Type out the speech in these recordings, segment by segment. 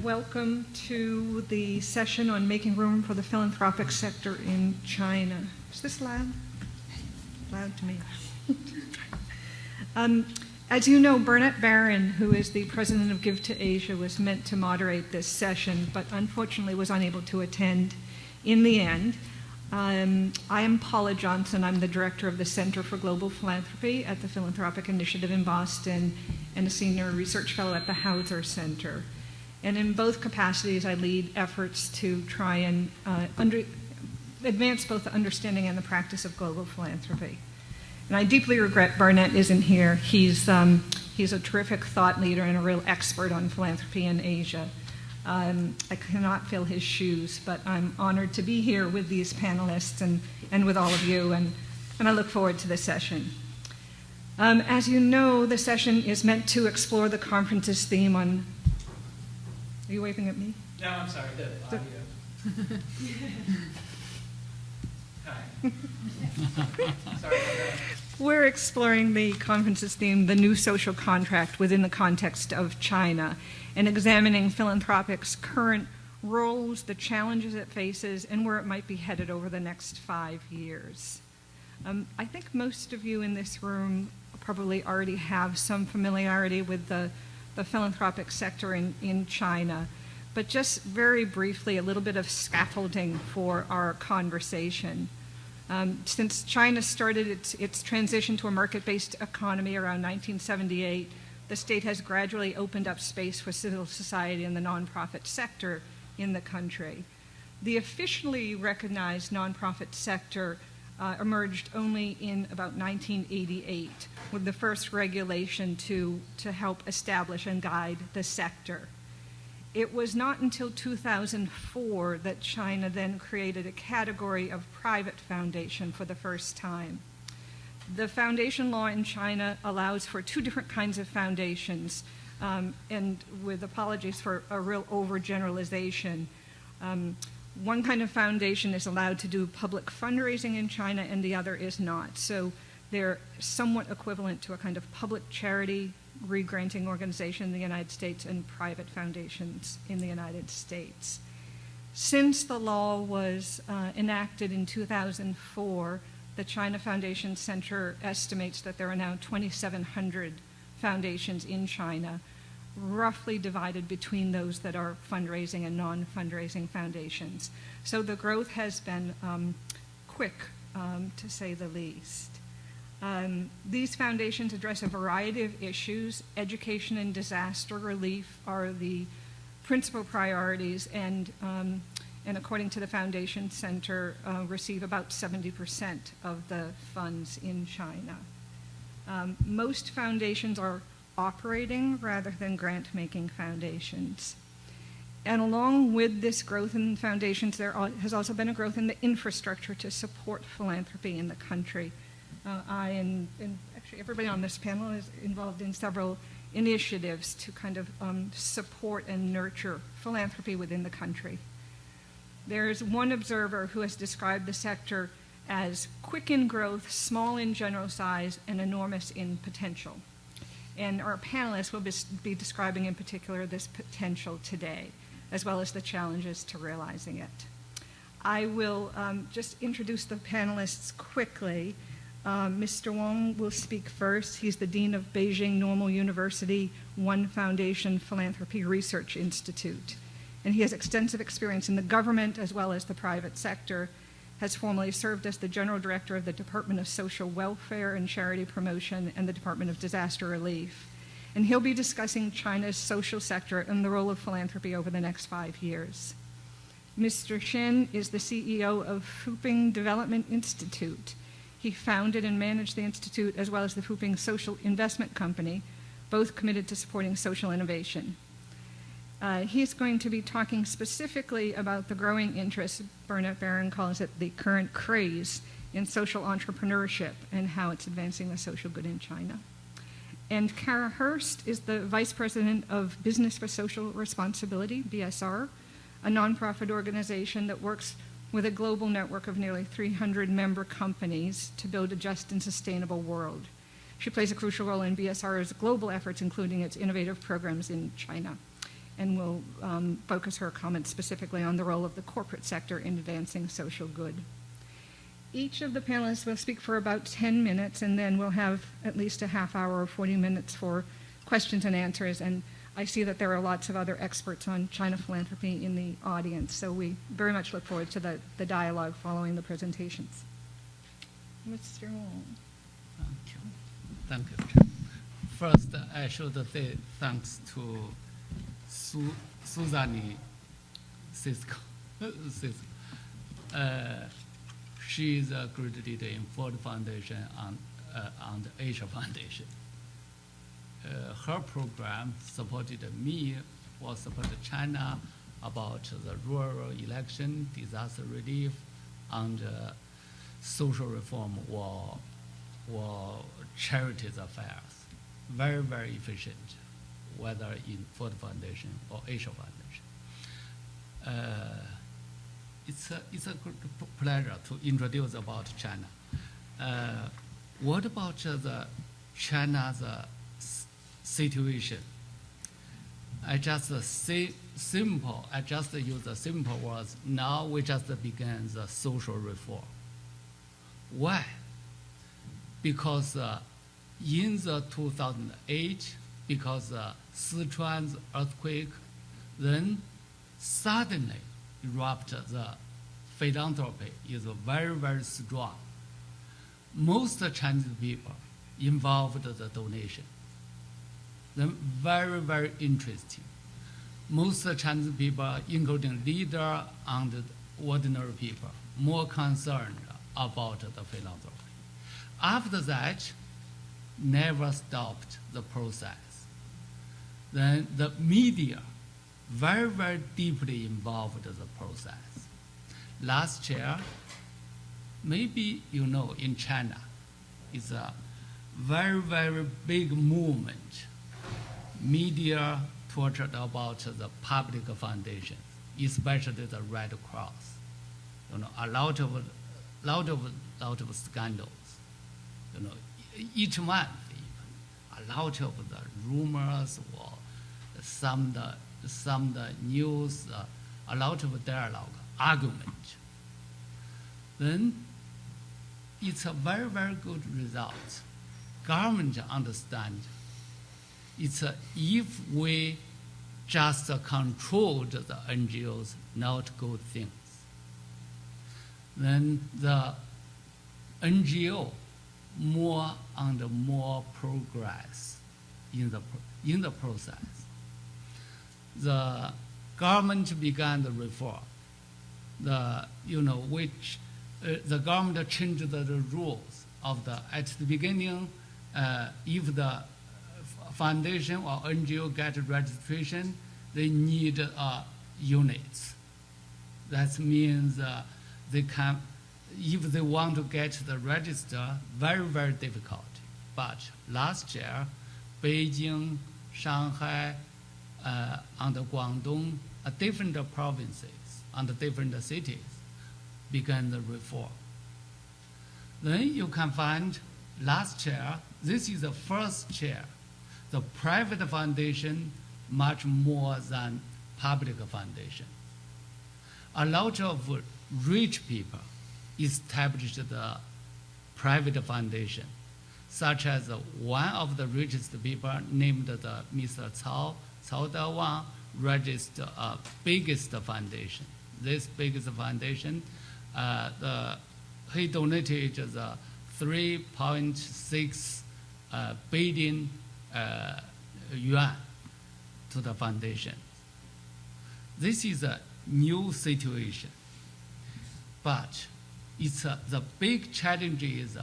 Welcome to the session on making room for the philanthropic sector in China. Is this loud? Loud to me. As you know, Bernadette Barron, who is the president of Give to Asia, was meant to moderate this session, but unfortunately was unable to attend in the end. I am Paula Johnson. I'm the director of the Center for Global Philanthropy at the Philanthropic Initiative in Boston and a senior research fellow at the Hauser Center. And in both capacities, I lead efforts to try and advance both the understanding and the practice of global philanthropy. And I deeply regret Bernadette isn't here. He's a terrific thought leader and a real expert on philanthropy in Asia. I cannot fill his shoes, but I'm honored to be here with these panelists and with all of you, and I look forward to the session. As you know, the session is meant to explore the conference's theme on... Are you waving at me? No, I'm sorry, the audio. Hi. Sorry about that. We're exploring the conference's theme, the new social contract, within the context of China, and examining Philanthropic's current roles, the challenges it faces, and where it might be headed over the next 5 years. I think most of you in this room probably already have some familiarity with the philanthropic sector in China, but just very briefly, a little bit of scaffolding for our conversation. Since China started its transition to a market-based economy around 1978, the state has gradually opened up space for civil society and the nonprofit sector in the country. The officially recognized nonprofit sector emerged only in about 1988 with the first regulation to help establish and guide the sector. It was not until 2004 that China then created a category of private foundation for the first time. The foundation law in China allows for two different kinds of foundations, and with apologies for a real overgeneralization. One kind of foundation is allowed to do public fundraising in China and the other is not. So they're somewhat equivalent to a kind of public charity re-granting organization in the United States and private foundations in the United States. Since the law was enacted in 2004, the China Foundation Center estimates that there are now 2,700 foundations in China, roughly divided between those that are fundraising and non-fundraising foundations. So the growth has been quick, to say the least. These foundations address a variety of issues. Education and disaster relief are the principal priorities, and according to the Foundation Center, receive about 70% of the funds in China. Most foundations are operating rather than grant-making foundations. And along with this growth in foundations, there has also been a growth in the infrastructure to support philanthropy in the country. I and actually everybody on this panel is involved in several initiatives to kind of support and nurture philanthropy within the country. There's one observer who has described the sector as quick in growth, small in general size, and enormous in potential. And our panelists will be describing in particular this potential today, as well as the challenges to realizing it. I will just introduce the panelists quickly. Mr. Wang will speak first. He's the Dean of Beijing Normal University One Foundation Philanthropy Research Institute. And he has extensive experience in the government as well as the private sector, has formerly served as the General Director of the Department of Social Welfare and Charity Promotion and the Department of Disaster Relief. And he'll be discussing China's social sector and the role of philanthropy over the next 5 years. Mr. Shen is the CEO of Fuping Development Institute. He founded and managed the institute as well as the Fuping Social Investment Company, both committed to supporting social innovation. He's going to be talking specifically about the growing interest, Bernadette Barron calls it the current craze, in social entrepreneurship and how it's advancing the social good in China. And Kara Hurst is the Vice President of Business for Social Responsibility, BSR, a nonprofit organization that works with a global network of nearly 300 member companies to build a just and sustainable world. She plays a crucial role in BSR's global efforts, including its innovative programs in China. and will focus her comments specifically on the role of the corporate sector in advancing social good. Each of the panelists will speak for about 10 minutes, and then we'll have at least a half hour or 40 minutes for questions and answers. And I see that there are lots of other experts on China philanthropy in the audience, so we very much look forward to the dialogue following the presentations. Mr. Wang. Thank you. First, I should say thanks to Suzanne Cisco. She is a great leader in Ford Foundation and the Asia Foundation. Her program supported me for supporting China about the rural election, disaster relief, and social reform or charities affairs. Very, very efficient, whether in Ford Foundation or Asia Foundation. It's a good pleasure to introduce about China. What about the China's situation? I just use the simple words. Now we just began the social reform. Why? Because in the 2008, because Sichuan's earthquake, then suddenly erupted the philanthropy is very, very strong. Most Chinese people involved the donation. Then very, very interesting. Most Chinese people, including leader and ordinary people, more concerned about the philanthropy. After that, never stopped the process. Then the media very, very deeply involved in the process. Last year, maybe you know, in China, it's a very, very big movement. Media tortured about the public foundations, especially the Red Cross. You know, a lot of scandals. You know, each month, even, a lot of the rumors or some the news, a lot of dialogue, argument. Then it's a very, very good result. Government understand it's if we just controlled the NGOs, not good things. Then the NGO more and more progress in the process. The government began the reform. The government changed the rules of at the beginning. If the foundation or NGO get registration, they need units. That means they can, if they want to get the register, very, very difficult. But last year, Beijing, Shanghai, and Guangdong, different provinces and different cities began the reform. Then you can find last year, this is the first year, the private foundation much more than public foundation. A lot of rich people established the private foundation, such as one of the richest people named the Mr. Cao Wang registered a biggest foundation. This biggest foundation, he donated the 3.6 billion yuan to the foundation. This is a new situation, but it's the big challenge is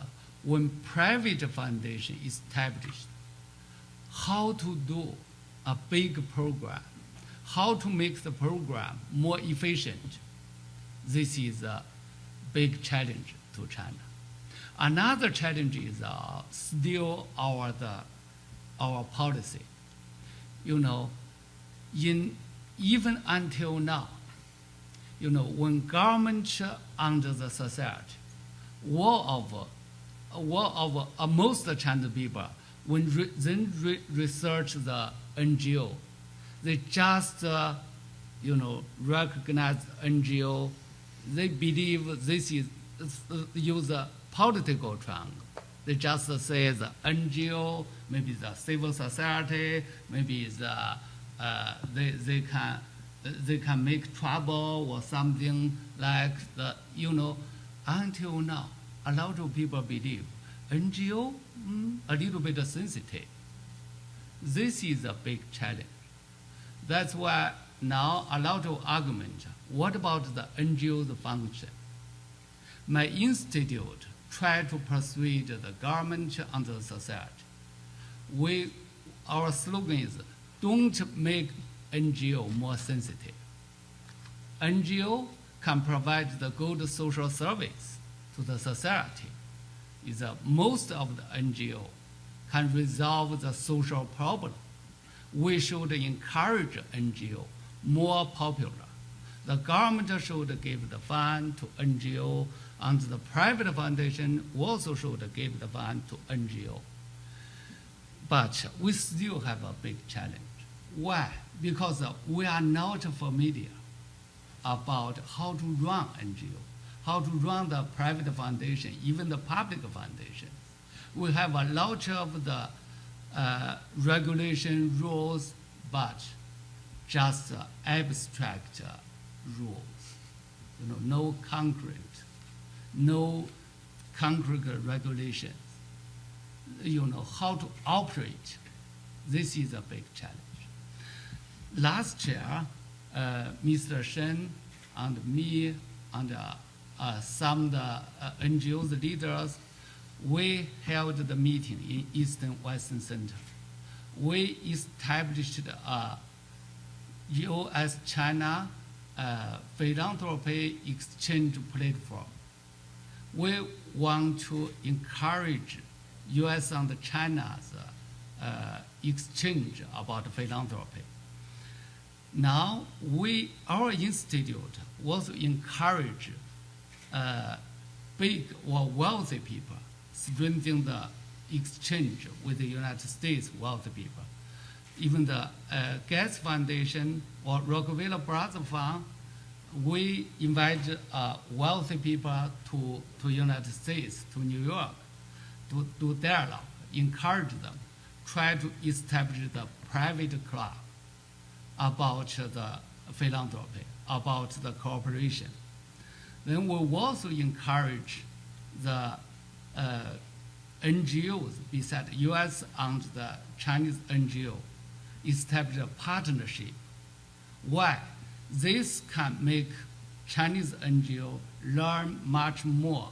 when private foundation is established, how to do a big program, how to make the program more efficient. This is a big challenge to China. Another challenge is still our policy. You know, even until now, you know, when government under the society, most Chinese people, when research the NGO, they just, recognize NGO. They believe this is use a political triangle. They just say the NGO, maybe the civil society, maybe they can make trouble or something like the, until now, a lot of people believe NGO, a little bit sensitive. This is a big challenge. That's why now a lot of argument. What about the NGO's function? My institute tried to persuade the government and the society. Our slogan is, don't make NGO more sensitive. NGO can provide the good social service to the society. Most of the NGO can resolve the social problem. We should encourage NGO more popular. The government should give the fund to NGO, and the private foundation also should give the fund to NGO. But we still have a big challenge. Why? Because we are not familiar about how to run NGO, how to run the private foundation, even the public foundation. We have a lot of the regulation rules, but just abstract rules. No concrete regulations. How to operate. This is a big challenge. Last year, Mr. Shen and me and some of the NGOs leaders, we held the meeting in Eastern Western Center. We established a U.S.-China philanthropy exchange platform. We want to encourage U.S. and China's exchange about philanthropy. Now, our institute also encourage big or wealthy people strengthen the exchange with the United States wealthy people. Even the Gates Foundation or Rockefeller Brothers Fund, we invite wealthy people to United States, to New York, to do dialogue, encourage them, try to establish the private club about the philanthropy, about the cooperation. Then we also encourage the NGOs, besides U.S. and the Chinese NGO, establish a partnership. Why? This can make Chinese NGO learn much more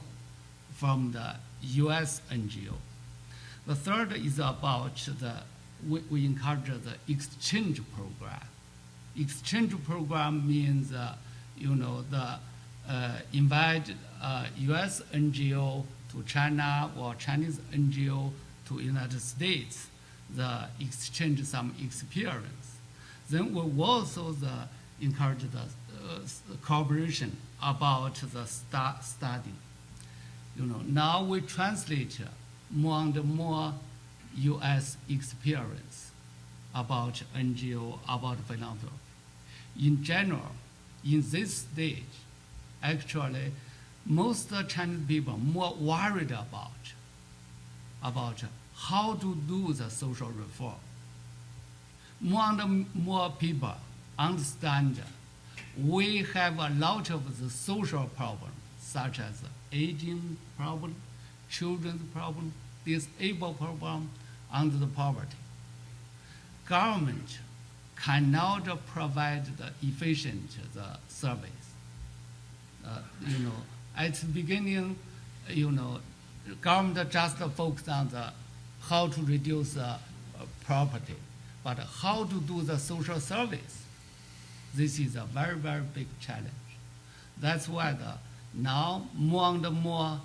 from the U.S. NGO. The third is about we encourage the exchange program. Exchange program means, invite U.S. NGO to China or Chinese NGO to United States, the exchange some experience. Then we also encourage the cooperation about the study. Now we translate more and more U.S. experience about NGO, about philanthropy. In general, in this stage, actually, most Chinese people are more worried about how to do the social reform. More and more people understand we have a lot of the social problems, such as aging problem, children's problem, disabled problem, and the poverty. Government cannot provide the efficient service. At the beginning, government just focused on how to reduce property, but how to do the social service. This is a very, very big challenge. That's why now more and more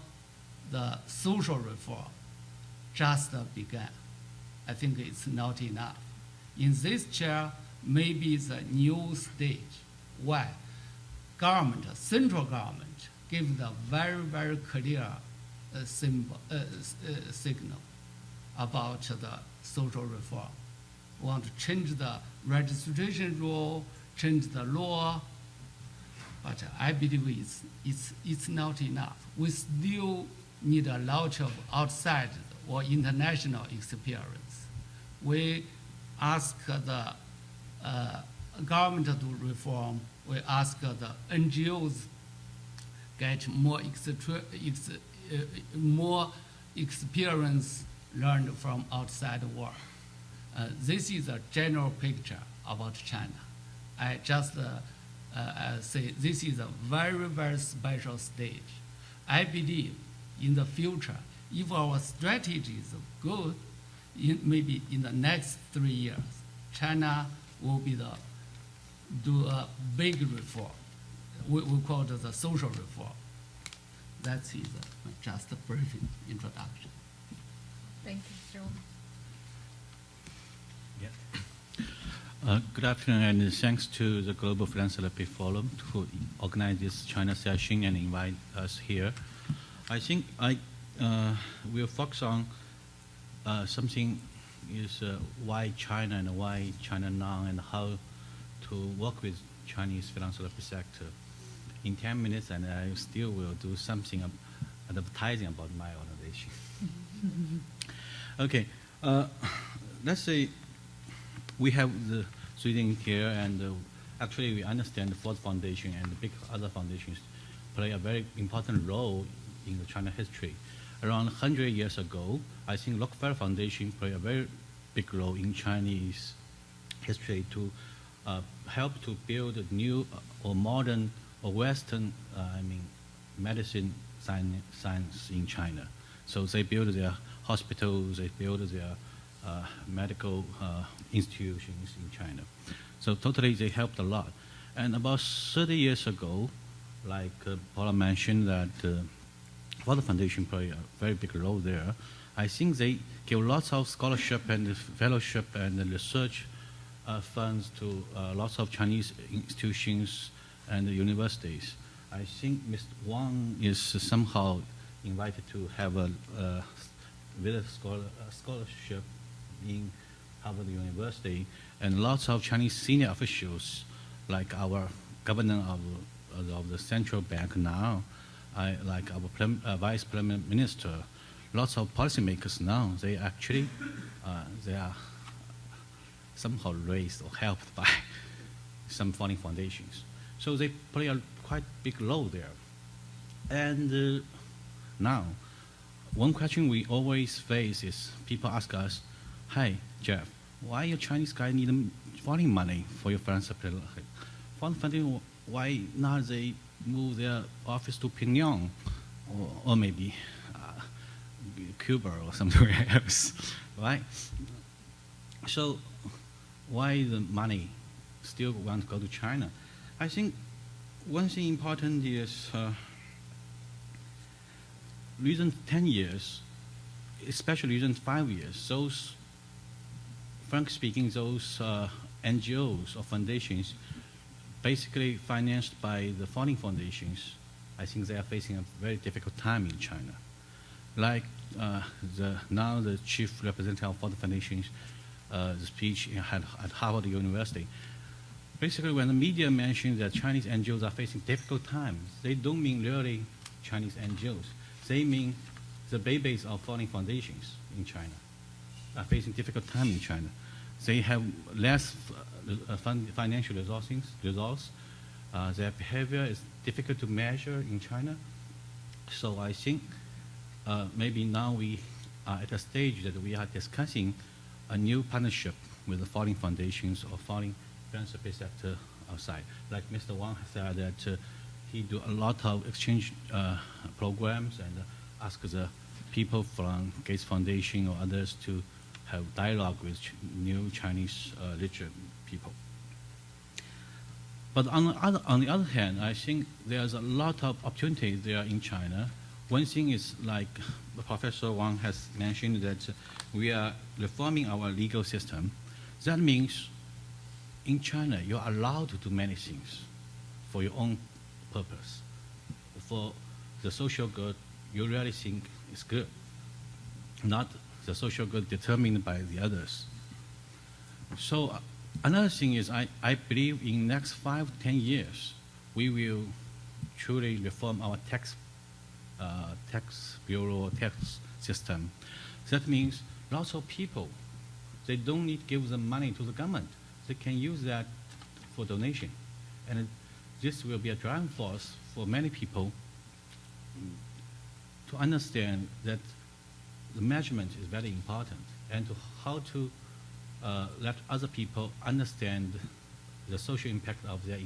the social reform just began. I think it's not enough. In this chair, maybe it's a new stage. Why? Government, central government, gives a very, very clear signal about the social reform. want to change the registration rule, change the law, but I believe it's not enough. We still need a lot of outside or international experience. We ask the government to reform. We ask the NGOs get more experience learned from outside world. This is a general picture about China. I just say this is a very, very special stage. I believe in the future, if our strategy is good, maybe in the next 3 years, China will do a big reform. We call it the social reform. That is just a brief introduction. Thank you, Joe. Good afternoon, and thanks to the Global Philanthropy Forum who organize this China session and invite us here. I think I will focus on something is why China and why China now and how to work with Chinese philanthropy sector. In 10 minutes, and I still will do something advertising about my organization. Okay, let's say we have the Sweden here, and actually we understand the Ford Foundation and the big other foundations play a very important role in the China history. Around 100 years ago, I think Rockefeller Foundation played a very big role in Chinese history to help to build a new or modern or Western, medicine science in China. So they built their hospitals, they built their medical institutions in China. So totally they helped a lot. And about 30 years ago, like Paula mentioned that Ford Foundation played a very big role there. I think they give lots of scholarship and fellowship and research funds to lots of Chinese institutions and universities. I think Mr. Wang is somehow invited to have a scholarship in Harvard University, and lots of Chinese senior officials, like our governor of the central bank now, like our vice prime minister, lots of policymakers now, they actually they are somehow raised or helped by some foreign foundations. So they play a quite big role there. And now, one question we always face is people ask us, "Hi, Jeff, why your Chinese guy need foreign money for your philanthropy? Foreign funding, why not they move their office to Pyongyang or maybe Cuba or somewhere else, right? So why the money still want to go to China?" I think one thing important is recent 10 years, especially recent 5 years, those, frankly speaking, those NGOs or foundations basically financed by the foreign foundations, I think they are facing a very difficult time in China. Like now the chief representative of foreign foundations, the speech at Harvard University. Basically, when the media mentions that Chinese NGOs are facing difficult times, they don't mean really Chinese NGOs. They mean the babies of foreign foundations in China are facing difficult time in China. They have less financial resources. Their behavior is difficult to measure in China. So I think maybe now we are at a stage that we are discussing a new partnership with the foreign foundations or foreign philanthropy sector outside. Like Mr. Wang said that he do a lot of exchange programs and ask the people from Gates Foundation or others to have dialogue with new Chinese literate people. But on the other hand, I think there's a lot of opportunities there in China. One thing is, like Professor Wang has mentioned, that we are reforming our legal system. That means in China, you're allowed to do many things for your own purpose. For the social good, you really think is good, not the social good determined by the others. So another thing is I believe in next 5 to 10 years, we will truly reform our tax bureau, tax system. That means lots of people, they don't need to give them money to the government. They can use that for donation. And this will be a driving force for many people to understand that the measurement is very important, and to how to let other people understand the social impact of their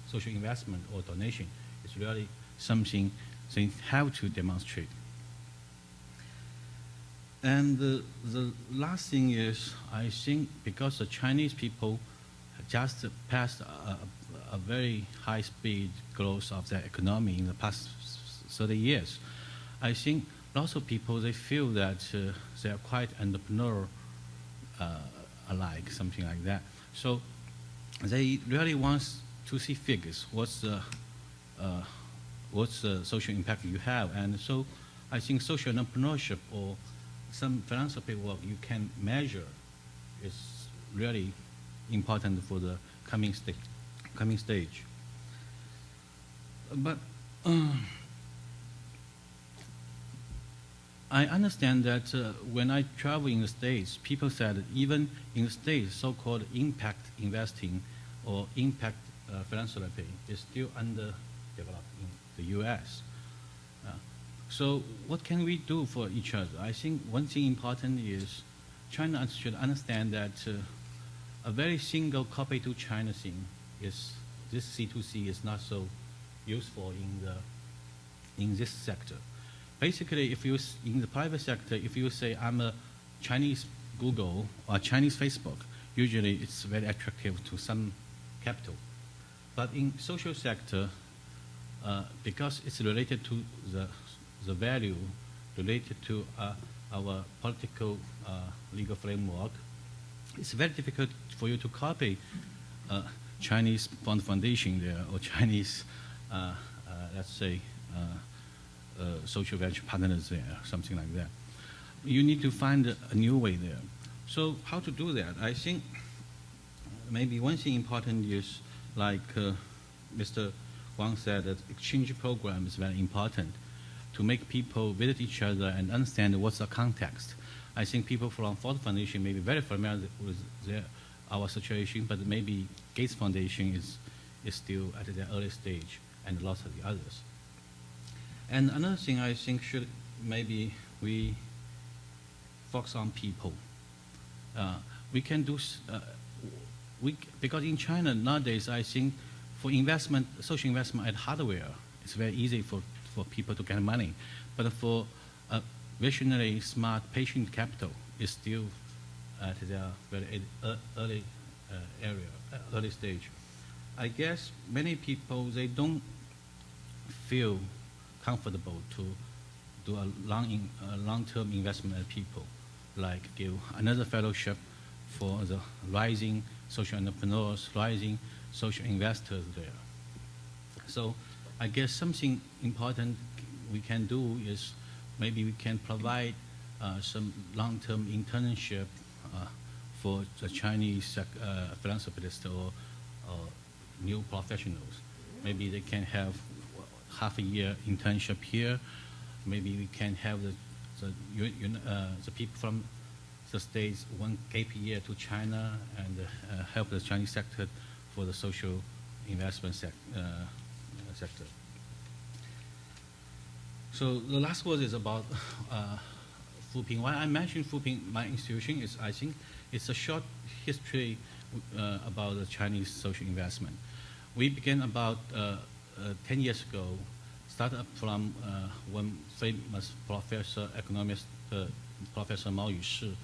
social investment or donation is really something they have to demonstrate. And the last thing is, I think because the Chinese people just passed a very high speed growth of their economy in the past 30 years, I think lots of people, they feel that they are quite entrepreneur alike, something like that. So they really want to see figures. What's the social impact you have? And so I think social entrepreneurship or some philanthropy work you can measure is really important for the coming stage. But I understand that when I travel in the States, people said that even in the States, so-called impact investing or impact philanthropy is still underdeveloped in the U.S. So what can we do for each other? I think one thing important is China should understand that a very single copy to China thing is this C2C is not so useful in this sector. Basically, if you in the private sector, if you say I'm a Chinese Google or Chinese Facebook, usually it's very attractive to some capital. But in social sector, because it's related to the value, related to our political legal framework, it's very difficult for you to copy Chinese fund foundation there or Chinese, let's say, social venture partners there, something like that. You need to find a new way there. So how to do that? I think maybe one thing important is, like Mr. Wang said, that exchange program is very important to make people visit each other and understand what's the context. I think people from Ford Foundation may be very familiar with our situation, but maybe Gates Foundation is still at the early stage, and lots of the others. And another thing I think should maybe we focus on people. We can do, because in China nowadays, I think for investment, social investment at hardware, it's very easy for people to get money. But for visionary, smart, patient capital, is still at the very early early stage. I guess many people, they don't feel comfortable to do a long-term investment at people, like give another fellowship for the rising social entrepreneurs, rising social investors there. So I guess something important we can do is maybe we can provide some long-term internship for the Chinese philanthropists or new professionals. Maybe they can have half a year internship here. Maybe we can have the people from the States one gap year to China and help the Chinese sector for the social investment sector. So the last word is about Fuping. Why I mentioned Fuping, my institution, is I think it's a short history about the Chinese social investment. We began about 10 years ago, started from one famous professor, economist, Professor Mao Yushi.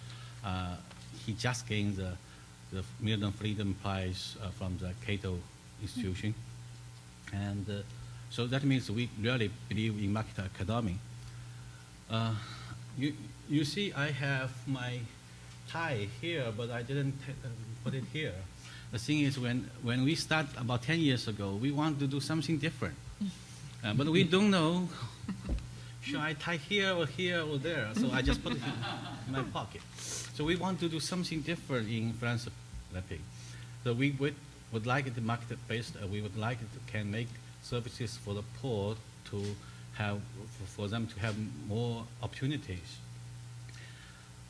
He just gained the Milton Freedom Prize from the Cato Institution. And so that means we really believe in market economy. You see, I have my tie here, but I didn't put it here. The thing is, when we start about 10 years ago, we want to do something different. But we don't know, should I tie here or there? So I just put it in my pocket. So we want to do something different in philanthropy. So we would like it market-based. We would like it can make services for the poor to have, for them to have more opportunities.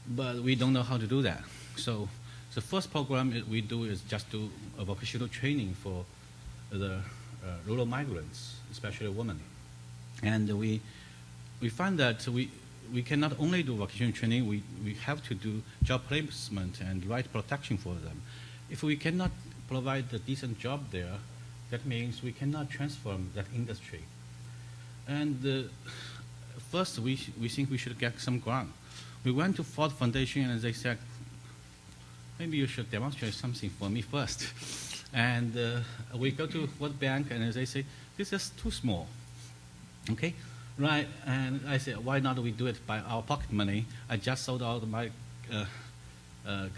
But we don't know how to do that. So the first program we do is just do a vocational training for the rural migrants, especially women. And we find that we cannot only do vocational training, we have to do job placement and right protection for them. If we cannot provide a decent job there, that means we cannot transform that industry. And first, we think we should get some grant. We went to Ford Foundation and they said, maybe you should demonstrate something for me first. And we go to World Bank and they say, this is too small. Okay, right, and I said, why not we do it by our pocket money? I just sold out my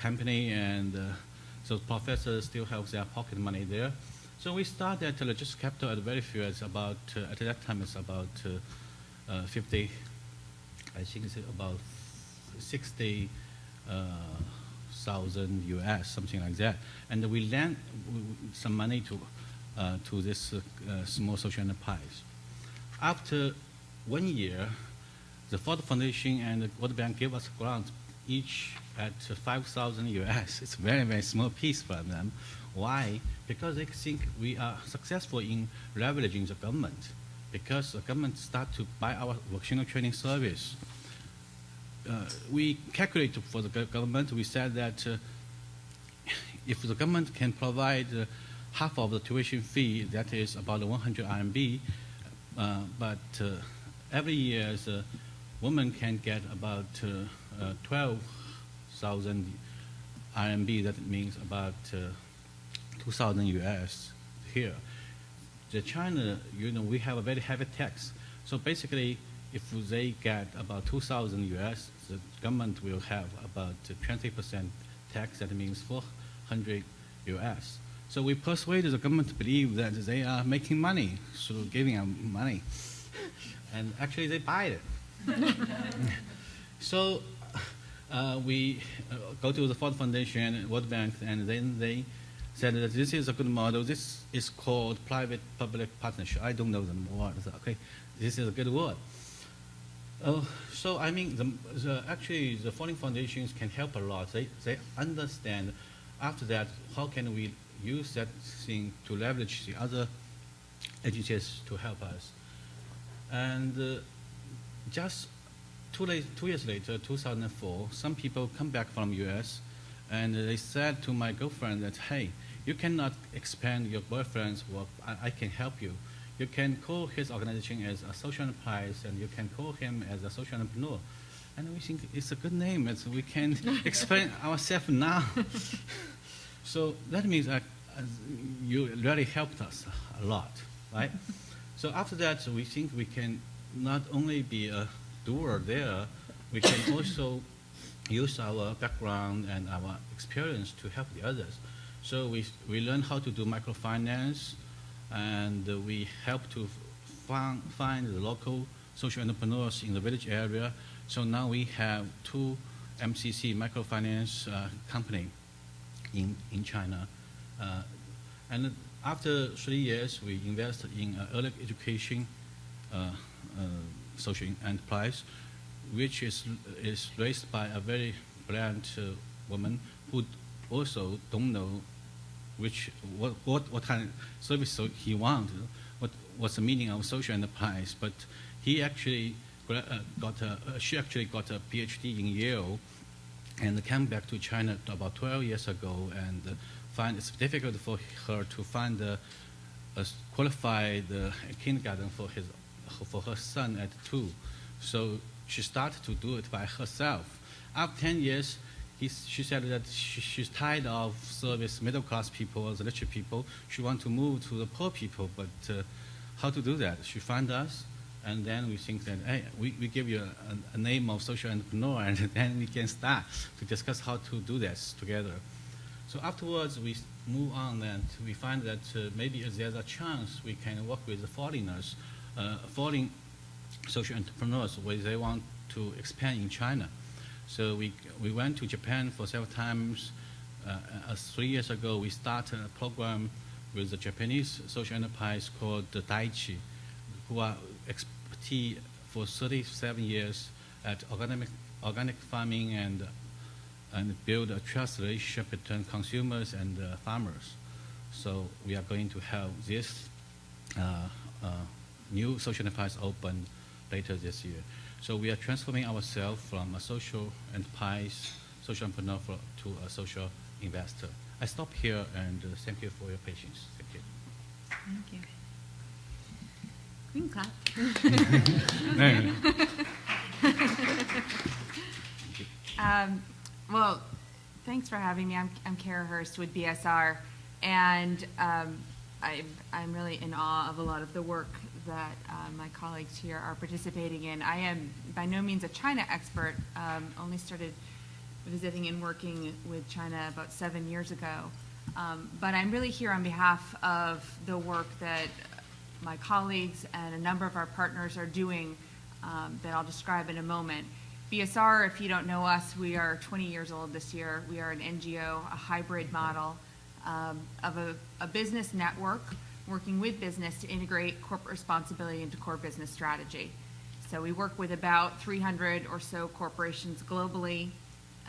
company, and so professors still have their pocket money there. So we started logistics capital at very few. It's about, at that time, it's about 50, I think it's about 60,000 US, something like that. And we lent some money to this small social enterprise. After 1 year, the Ford Foundation and the World Bank gave us grants each at 5,000 US. It's a very, very small piece for them. Why? Because they think we are successful in leveraging the government. Because the government start to buy our vocational training service. We calculated for the government, we said that if the government can provide half of the tuition fee, that is about 100 RMB, but every year the woman can get about 12,000 RMB. That means about 2,000 US here. The China, we have a very heavy tax. So basically, if they get about 2,000 US, the government will have about 20% tax. That means 400 US. So we persuaded the government to believe that they are making money through giving them money. And actually they buy it. So we go to the Ford Foundation and World Bank, and then they said that this is a good model. This is called private-public partnership. I don't know the word. Okay, this is a good word. So I mean, actually the foreign foundations can help a lot. They understand after that how can we use that thing to leverage the other agencies to help us. And just 2 years later, 2004, some people come back from US and they said to my girlfriend that, hey, you cannot expand your boyfriend's work. I can help you. You can call his organization as a social enterprise, and you can call him as a social entrepreneur. And we think it's a good name, and so we can expand ourselves now. So that means that you really helped us a lot, right? So after that, we think we can not only be a doer there, we can also use our background and our experience to help the others. So we learn how to do microfinance, and we help to find the local social entrepreneurs in the village area. So now we have 2 MCC microfinance company in China. And after 3 years, we invested in early education social enterprise, which is raised by a very brilliant woman who also don't know what kind of service he wants, what's the meaning of social enterprise. But he actually she actually got a PhD in Yale and came back to China about 12 years ago, and find it's difficult for her to find a qualified kindergarten for her son at 2. So she started to do it by herself. After 10 years, she said that she's tired of service middle-class people, the rich people. She wants to move to the poor people, but how to do that? She found us, and then we think that, hey, we give you a name of social entrepreneur, and then we can start to discuss how to do this together. So afterwards, we move on, and we find that maybe there's a chance we can work with the foreigners, foreign social entrepreneurs, where they want to expand in China. So we went to Japan for several times, 3 years ago, we started a program with the Japanese social enterprise called the Daiichi, who are expertise for 37 years at organic farming and build a trust relationship between consumers and farmers. So we are going to have this new social enterprise open later this year. So we are transforming ourselves from a social enterprise, social entrepreneur to a social investor. I stop here and thank you for your patience. Thank you. Thank you. We can clap. Well, thanks for having me. I'm Kara Hurst with BSR, and I'm really in awe of a lot of the work that my colleagues here are participating in. I am by no means a China expert. Only started visiting and working with China about 7 years ago. But I'm really here on behalf of the work that my colleagues and a number of our partners are doing that I'll describe in a moment. BSR, if you don't know us, we are 20 years old this year. We are an NGO, a hybrid model of a business network working with business to integrate corporate responsibility into core business strategy. So we work with about 300 or so corporations globally,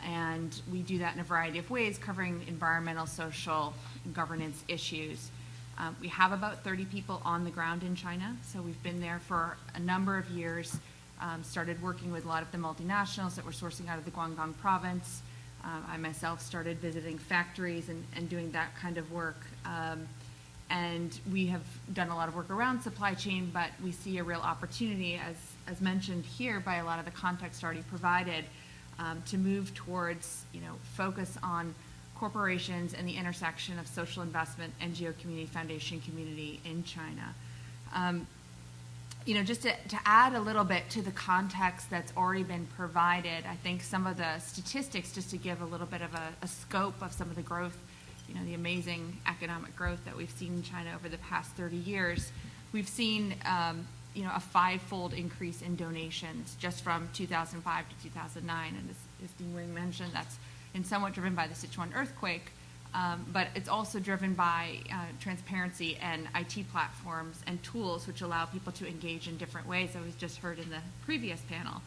and we do that in a variety of ways, covering environmental, social, and governance issues. We have about 30 people on the ground in China, so we've been there for a number of years. Started working with a lot of the multinationals that were sourcing out of the Guangdong province. I myself started visiting factories and doing that kind of work. And we have done a lot of work around supply chain, but we see a real opportunity, as mentioned here by a lot of the context already provided, to move towards, focus on corporations and the intersection of social investment, NGO community, foundation community in China. Just to add a little bit to the context that's already been provided, I think some of the statistics, just to give a little bit of a scope of some of the growth, the amazing economic growth that we've seen in China over the past 30 years. We've seen, a five-fold increase in donations just from 2005 to 2009. And as Dean Wang mentioned, that's been somewhat driven by the Sichuan earthquake. But it's also driven by transparency and IT platforms and tools which allow people to engage in different ways. I was just heard in the previous panel,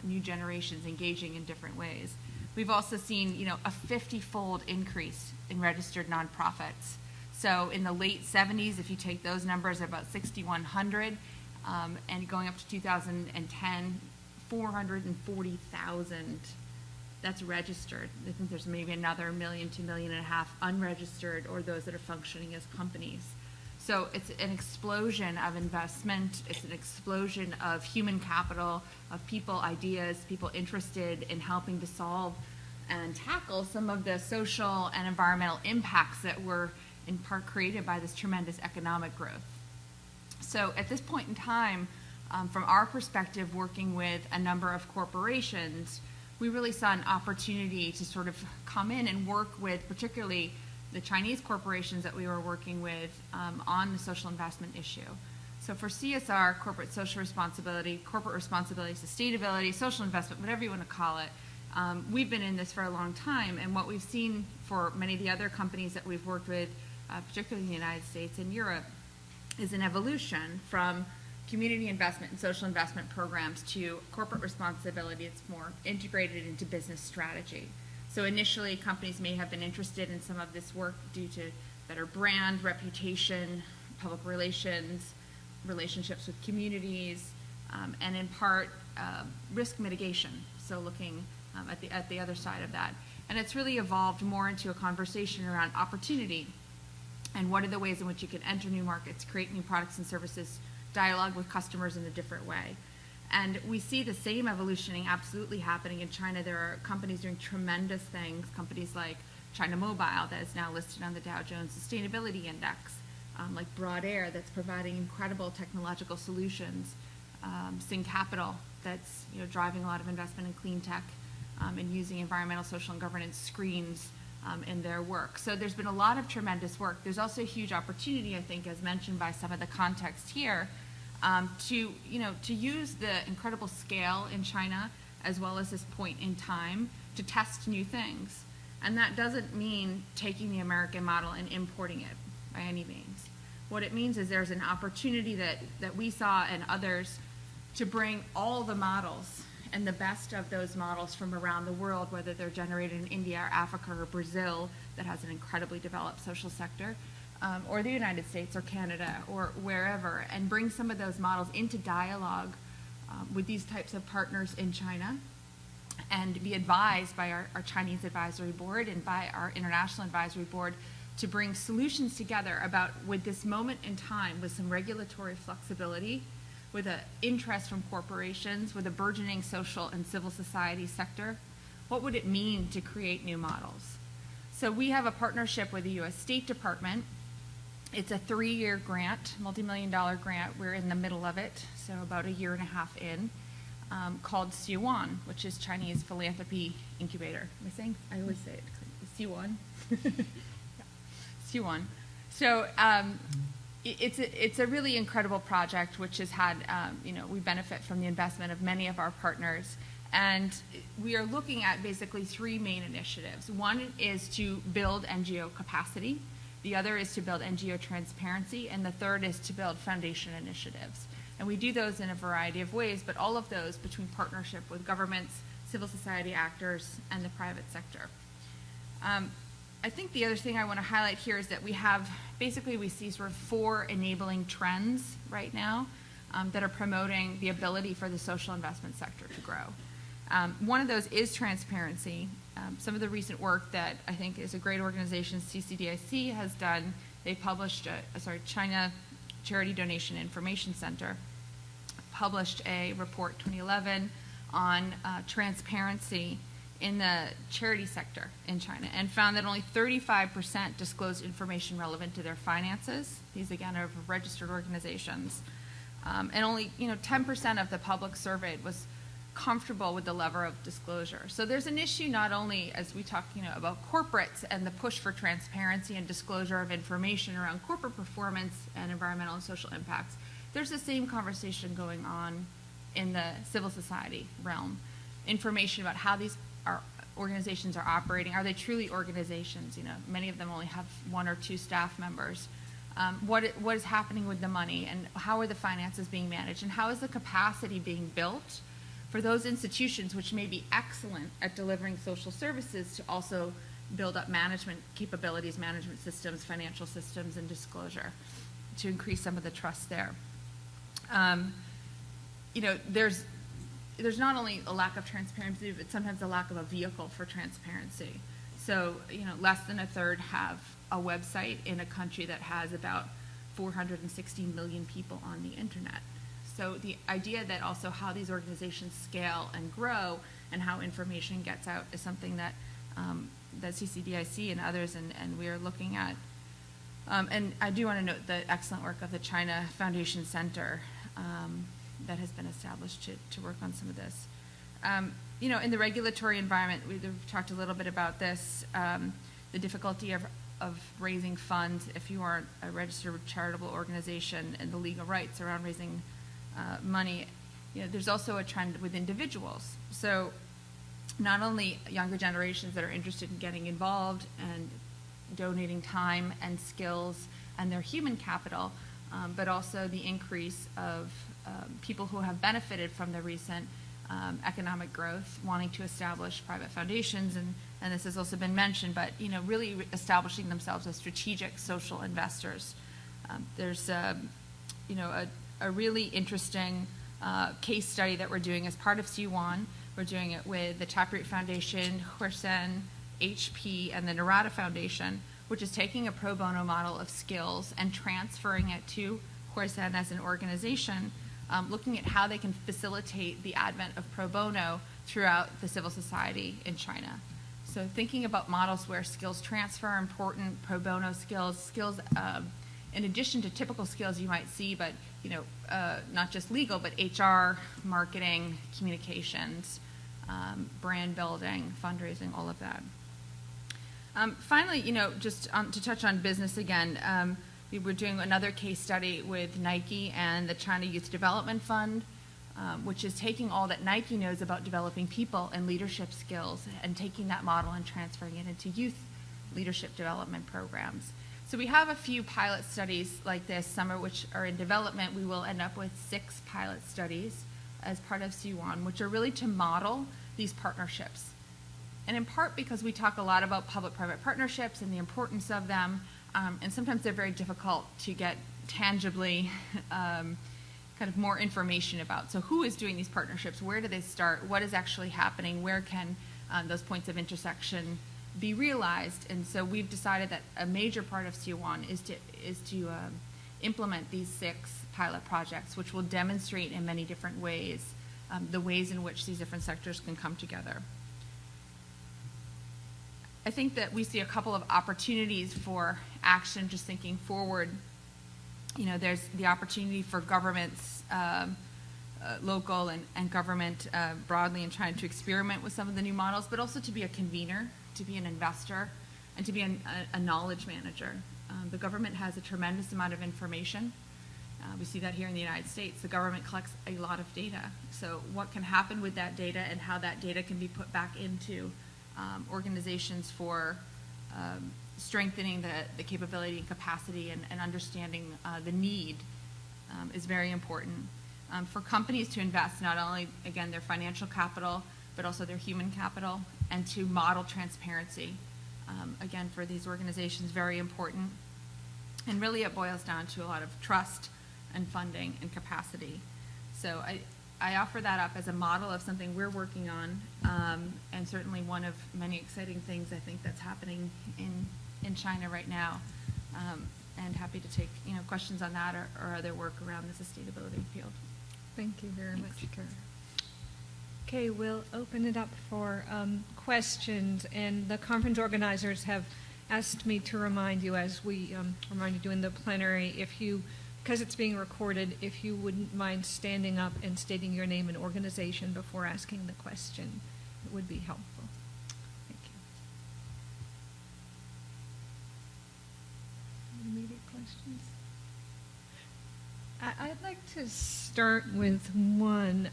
new generations engaging in different ways. We've also seen, a 50-fold increase in registered nonprofits. So in the late 70s, if you take those numbers, about 6,100, and going up to 2010, 440,000. That's registered. I think there's maybe another 1 million to 1.5 million unregistered, or those that are functioning as companies. So it's an explosion of investment. It's an explosion of human capital, of people, ideas, people interested in helping to solve and tackle some of the social and environmental impacts that were in part created by this tremendous economic growth. So at this point in time, from our perspective, working with a number of corporations, we really saw an opportunity to sort of come in and work with particularly the Chinese corporations that we were working with on the social investment issue. So for CSR, corporate social responsibility, sustainability, social investment, whatever you want to call it, we've been in this for a long time. And what we've seen for many of the other companies that we've worked with, particularly in the United States and Europe, is an evolution from community investment and social investment programs to corporate responsibility. It's more integrated into business strategy. So initially, companies may have been interested in some of this work due to better brand, reputation, public relations, relationships with communities, and in part, risk mitigation. So looking at the other side of that. And it's really evolved more into a conversation around opportunity and what are the ways in which you can enter new markets, create new products and services, dialogue with customers in a different way. And we see the same evolutioning absolutely happening in China. There are companies doing tremendous things, companies like China Mobile that is now listed on the Dow Jones Sustainability Index, like Broad Air that's providing incredible technological solutions, Sing Capital that's driving a lot of investment in clean tech and using environmental, social, and governance screens in their work. So there's been a lot of tremendous work. There's also a huge opportunity, I think, as mentioned by some of the context here, to use the incredible scale in China as well as this point in time to test new things. And that doesn't mean taking the American model and importing it by any means. What it means is there's an opportunity that we saw and others to bring all the models and the best of those models from around the world, whether they're generated in India or Africa or Brazil that has an incredibly developed social sector, or the United States or Canada or wherever, and bring some of those models into dialogue with these types of partners in China, and be advised by our Chinese advisory board and by our international advisory board to bring solutions together about, with this moment in time, with some regulatory flexibility, with an interest from corporations, with a burgeoning social and civil society sector, what would it mean to create new models? So we have a partnership with the U.S. State Department. It's a 3-year grant, multi-million-dollar grant. We're in the middle of it, so about a year and a half in, called Siwan, which is Chinese Philanthropy Incubator. Am I saying? I always say it. Siwan. Siwan. So it's a really incredible project, which has had, we benefit from the investment of many of our partners. And we are looking at basically 3 main initiatives. One is to build NGO capacity. The other is to build NGO transparency. And the third is to build foundation initiatives. And we do those in a variety of ways, but all of those between partnership with governments, civil society actors, and the private sector. I think the other thing I want to highlight here is that we see sort of 4 enabling trends right now that are promoting the ability for the social investment sector to grow. One of those is transparency. Some of the recent work that I think is a great organization, CCDIC, has done, they published, China Charity Donation Information Center published a report 2011 on transparency in the charity sector in China, and found that only 35% disclosed information relevant to their finances. These, again, are registered organizations. And only 10% of the public surveyed was comfortable with the level of disclosure. So there's an issue not only, as we talk about corporates and the push for transparency and disclosure of information around corporate performance and environmental and social impacts. There's the same conversation going on in the civil society realm. Information about how these organizations are operating. Are they truly organizations? Many of them only have 1 or 2 staff members. What is happening with the money, and how are the finances being managed, and how is the capacity being built for those institutions which may be excellent at delivering social services to also build up management capabilities, management systems, financial systems, and disclosure to increase some of the trust there. There's not only a lack of transparency, but sometimes a lack of a vehicle for transparency. So, less than a third have a website in a country that has about 460 million people on the internet. So the idea that also how these organizations scale and grow and how information gets out is something that that CCDIC and others and we are looking at. And I do want to note the excellent work of the China Foundation Center that has been established to work on some of this. In the regulatory environment, we've talked a little bit about this, the difficulty of raising funds if you aren't a registered charitable organization, and the legal rights around raising money. There's also a trend with individuals. So not only younger generations that are interested in getting involved and donating time and skills and their human capital, but also the increase of people who have benefited from the recent economic growth, wanting to establish private foundations, and this has also been mentioned, but really establishing themselves as strategic social investors. There's a really interesting case study that we're doing as part of C1. We're doing it with the Taproot Foundation, Hurst, HP, and the Narada Foundation, which is taking a pro bono model of skills and transferring it to Hurst as an organization, looking at how they can facilitate the advent of pro bono throughout the civil society in China. So thinking about models where skills transfer are important, pro bono skills in addition to typical skills you might see, but not just legal, but HR, marketing, communications, brand building, fundraising, all of that. Finally, to touch on business again, we were doing another case study with Nike and the China Youth Development Fund. which is taking all that Nike knows about developing people and leadership skills and taking that model and transferring it into youth leadership development programs. So we have a few pilot studies like this, some of which are in development. We will end up with 6 pilot studies as part of C1, which are really to model these partnerships. And in part because we talk a lot about public-private partnerships and the importance of them, and sometimes they're very difficult to get tangibly kind of more information about. So who is doing these partnerships? Where do they start? What is actually happening? Where can those points of intersection be realized? And so we've decided that a major part of C1 is to implement these 6 pilot projects, which will demonstrate in many different ways the ways in which these different sectors can come together. I think that we see a couple of opportunities for action, just thinking forward. You know, there's the opportunity for governments, local and government broadly, in trying to experiment with some of the new models, but also to be a convener, to be an investor, and to be a knowledge manager. The government has a tremendous amount of information. We see that here in the United States. The government collects a lot of data. So what can happen with that data and how that data can be put back into organizations for strengthening the capability and capacity and understanding the need is very important. For companies to invest not only, again, their financial capital, but also their human capital, and to model transparency. Again, for these organizations, very important. And really it boils down to a lot of trust and funding and capacity. So I offer that up as a model of something we're working on, and certainly one of many exciting things I think that's happening in China right now. And happy to take questions on that or other work around the sustainability field. Thank you very much, Kara. Okay, we'll open it up for questions, and the conference organizers have asked me to remind you, as we reminded you in the plenary, because it's being recorded, if you wouldn't mind standing up and stating your name and organization before asking the question, it would be helpful. Thank you. Immediate questions? I'd like to start with one,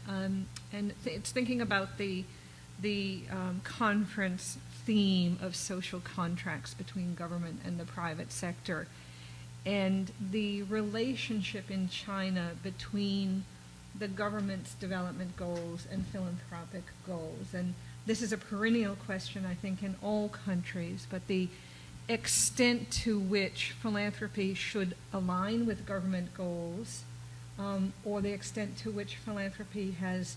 and it's thinking about the conference theme of social contracts between government and the private sector, and the relationship in China between the government's development goals and philanthropic goals. And this is a perennial question, I think, in all countries, but the extent to which philanthropy should align with government goals, or the extent to which philanthropy has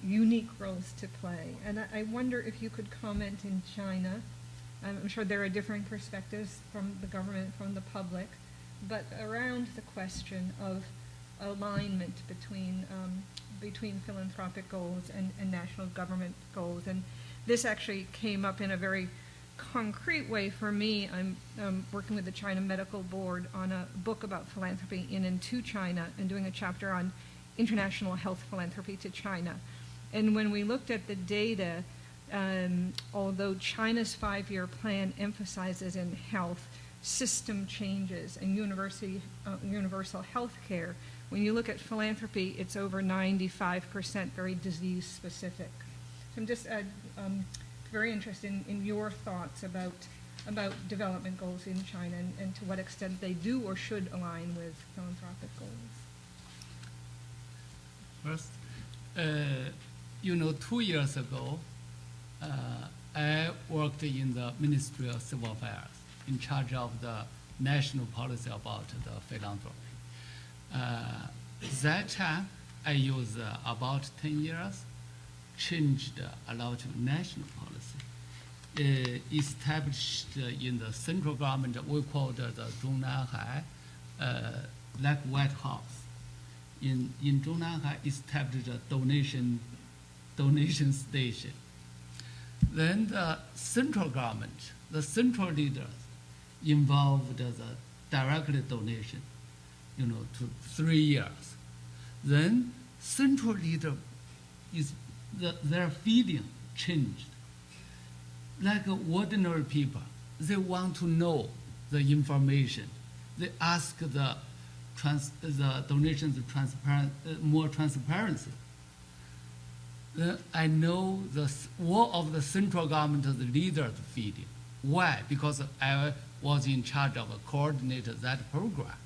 unique roles to play. And I wonder if you could comment in China. I'm sure there are differing perspectives from the government, from the public, but around the question of alignment between philanthropic goals and national government goals. And this actually came up in a very concrete way for me. I'm working with the China Medical Board on a book about philanthropy in and to China, and doing a chapter on international health philanthropy to China. And when we looked at the data, although China's 5-year plan emphasizes in health system changes and universal health care, when you look at philanthropy, it's over 95% very disease specific. So I'm just very interested in your thoughts about development goals in China, and to what extent they do or should align with philanthropic goals. First, 2 years ago, I worked in the Ministry of Civil Affairs, in charge of the national policy about the philanthropy. That time, I used about 10 years, changed a lot of national policy, established in the central government, we call the Zhongnanhai, like White House. In Zhongnanhai, established a donation station. Then the central government, the central leaders, involved the direct donation, to 3 years. Then central leader their feeling changed. Like ordinary people, they want to know the information. They ask the donations more transparency. Then I know one of the central government's leaders feeding. Why? Because I was in charge of coordinating that program.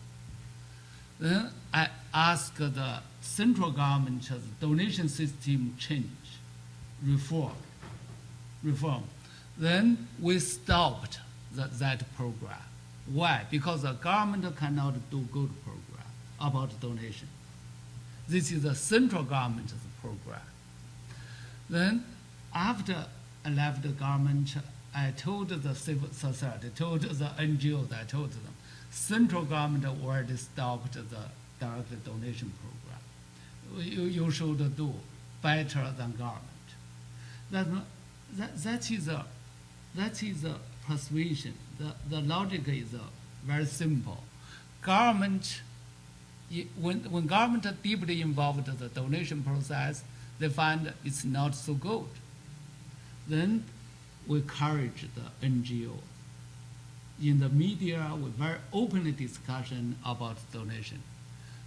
Then I asked the central government's donation system change, reform. Then we stopped that program. Why? Because the government cannot do good program about donation. This is the central government's program. Then after I left the government, I told the civil society, told the NGOs, I told them, central government already stopped the direct donation program. You should do better than government. That is a persuasion. The logic is very simple. Government, when government are deeply involved in the donation process, they find it's not so good. Then we encourage the NGO. In the media, we very openly discussion about donation.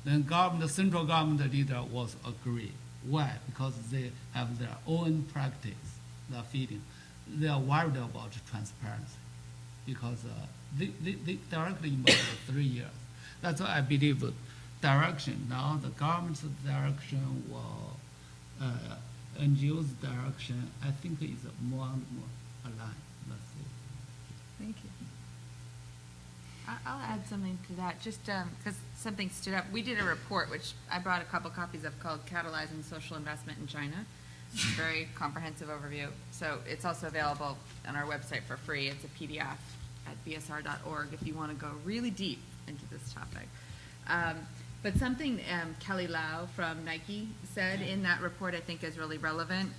Then central government leader was agree. Why? Because they have their own practice, their feeding. They are worried about transparency because they directly involved for 3 years. That's why I believe direction. Now the government's direction will NGO's direction, I think, is more and more aligned. That's it. Thank you. I'll add something to that, just because something stood up. We did a report, which I brought a couple copies of, called Catalyzing Social Investment in China. It's a very comprehensive overview. So it's also available on our website for free. It's a PDF at bsr.org if you want to go really deep into this topic. But something Kelly Lau from Nike said in that report I think is really relevant.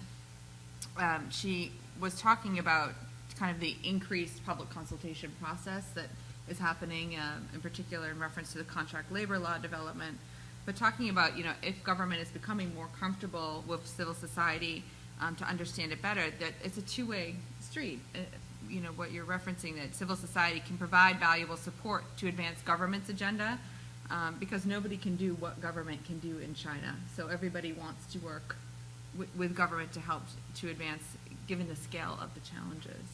She was talking about kind of the increased public consultation process that is happening, in particular in reference to the contract labor law development, but talking about, if government is becoming more comfortable with civil society to understand it better, that it's a two-way street. What you're referencing, that civil society can provide valuable support to advance government's agenda, because nobody can do what government can do in China. So everybody wants to work with government to help to advance, given the scale of the challenges.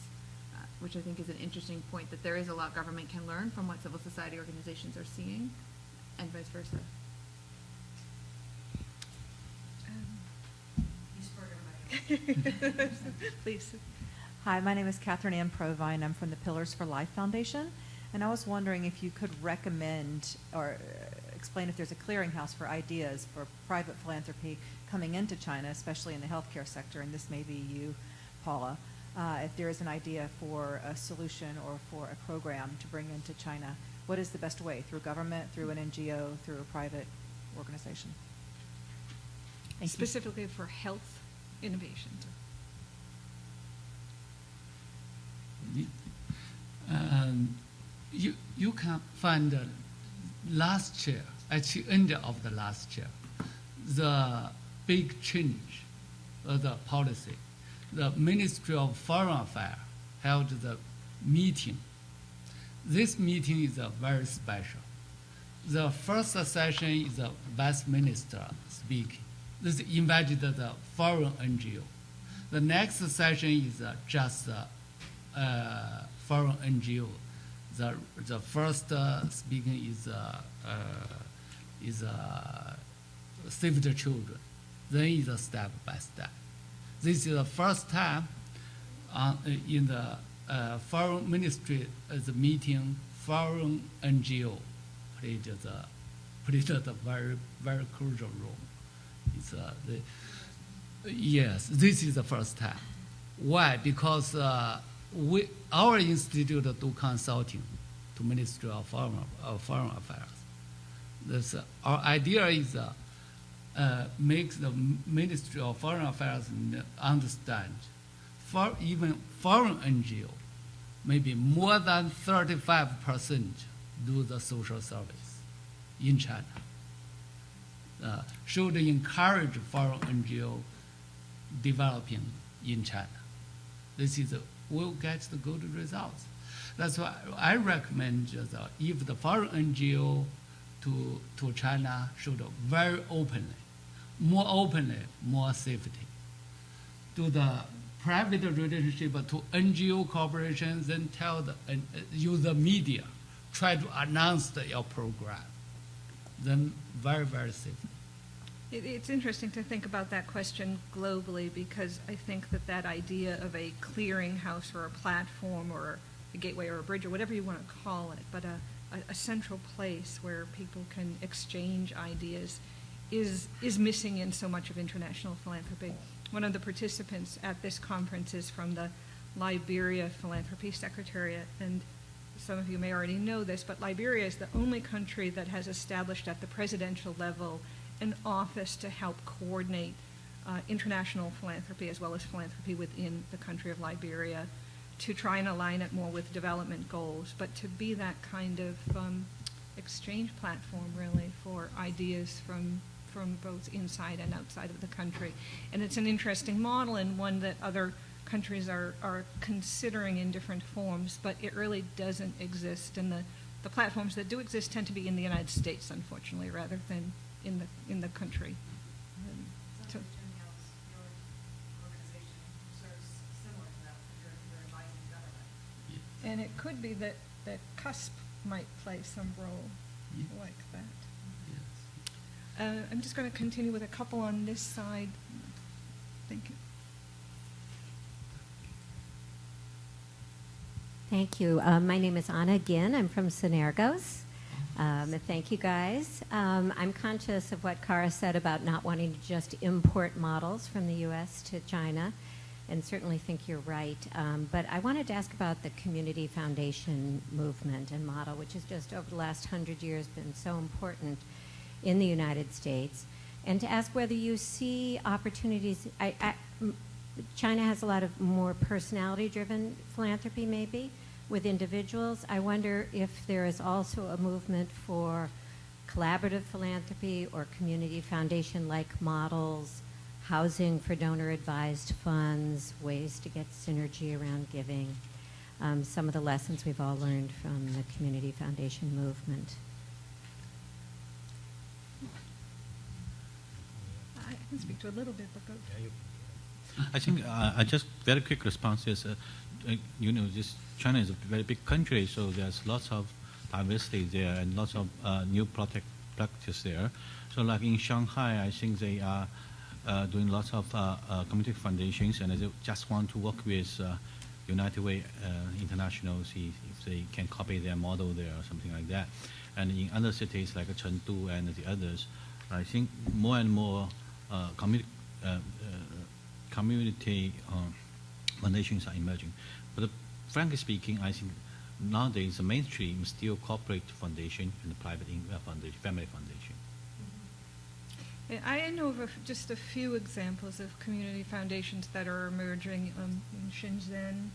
Which I think is an interesting point, that there is a lot government can learn from what civil society organizations are seeing, and vice versa. Please. Hi, my name is Catherine Ann Provine. I'm from the Pillars for Life Foundation, and I was wondering if you could recommend or explain if there's a clearinghouse for ideas for private philanthropy coming into China, especially in the healthcare sector, and this may be you, Paula. If there is an idea for a solution or for a program to bring into China, what is the best way? Through government, through an NGO, through a private organization? Thank you. Specifically for health innovations. You can find last year, actually end of the last year, the big change of the policy. The Ministry of Foreign Affairs held the meeting. This meeting is very special. The first session is the Vice Minister speaking. This invited the foreign NGO. The next session is just foreign NGO. The first speaking is Save the Children. Then is a step by step. This is the first time in the foreign ministry the meeting, foreign NGO played a very, very crucial role. Yes, this is the first time. Why? Because our institute do consulting to Ministry of Foreign Affairs. Our idea is make the Ministry of Foreign Affairs understand, for even foreign NGO, maybe more than 35% do the social service in China. Should encourage foreign NGO developing in China. This will get the good results. That's why I recommend if the foreign NGO to China should very openly, more safety, do the private relationship to NGO corporations, then tell the use the media, try to announce your program, then very, very safe. It's interesting to think about that question globally, because I think that idea of a clearinghouse or a platform or a gateway or a bridge or whatever you want to call it, but a central place where people can exchange ideas is missing in so much of international philanthropy. One of the participants at this conference is from the Liberia Philanthropy Secretariat, and some of you may already know this, but Liberia is the only country that has established at the presidential level an office to help coordinate international philanthropy as well as philanthropy within the country of Liberia, to try and align it more with development goals, but to be that kind of exchange platform really for ideas from both inside and outside of the country. And it's an interesting model, and one that other countries are considering in different forms, but it really doesn't exist. And the platforms that do exist tend to be in the United States, unfortunately, rather than in the country. So, Your organization serves similar to that, you're advising government. and it could be that CUSP might play some role like that. Yes. I'm just going to continue with a couple on this side. Thank you. Thank you. My name is Anna again. I'm from Synergos. Thank you, guys. I'm conscious of what Kara said about not wanting to just import models from the U.S. to China, and certainly think you're right. But I wanted to ask about the community foundation movement and model, which has just over the last 100 years been so important in the United States, and to ask whether you see opportunities. China has a lot of more personality-driven philanthropy, maybe, with individuals. I wonder if there is also a movement for collaborative philanthropy or community foundation-like models, housing for donor-advised funds, ways to get synergy around giving, some of the lessons we've all learned from the community foundation movement. I can speak to a little bit, but go. I think I just very quick response is, just China is a very big country, so there's lots of diversity there and lots of new practice there. So like in Shanghai, I think they are doing lots of community foundations, and they just want to work with United Way International, see if they can copy their model there or something like that. And in other cities like Chengdu and the others, I think more and more community foundations are emerging. But frankly speaking, I think nowadays the mainstream is still corporate foundation and the private foundation, family foundation. I know of just a few examples of community foundations that are emerging in Shenzhen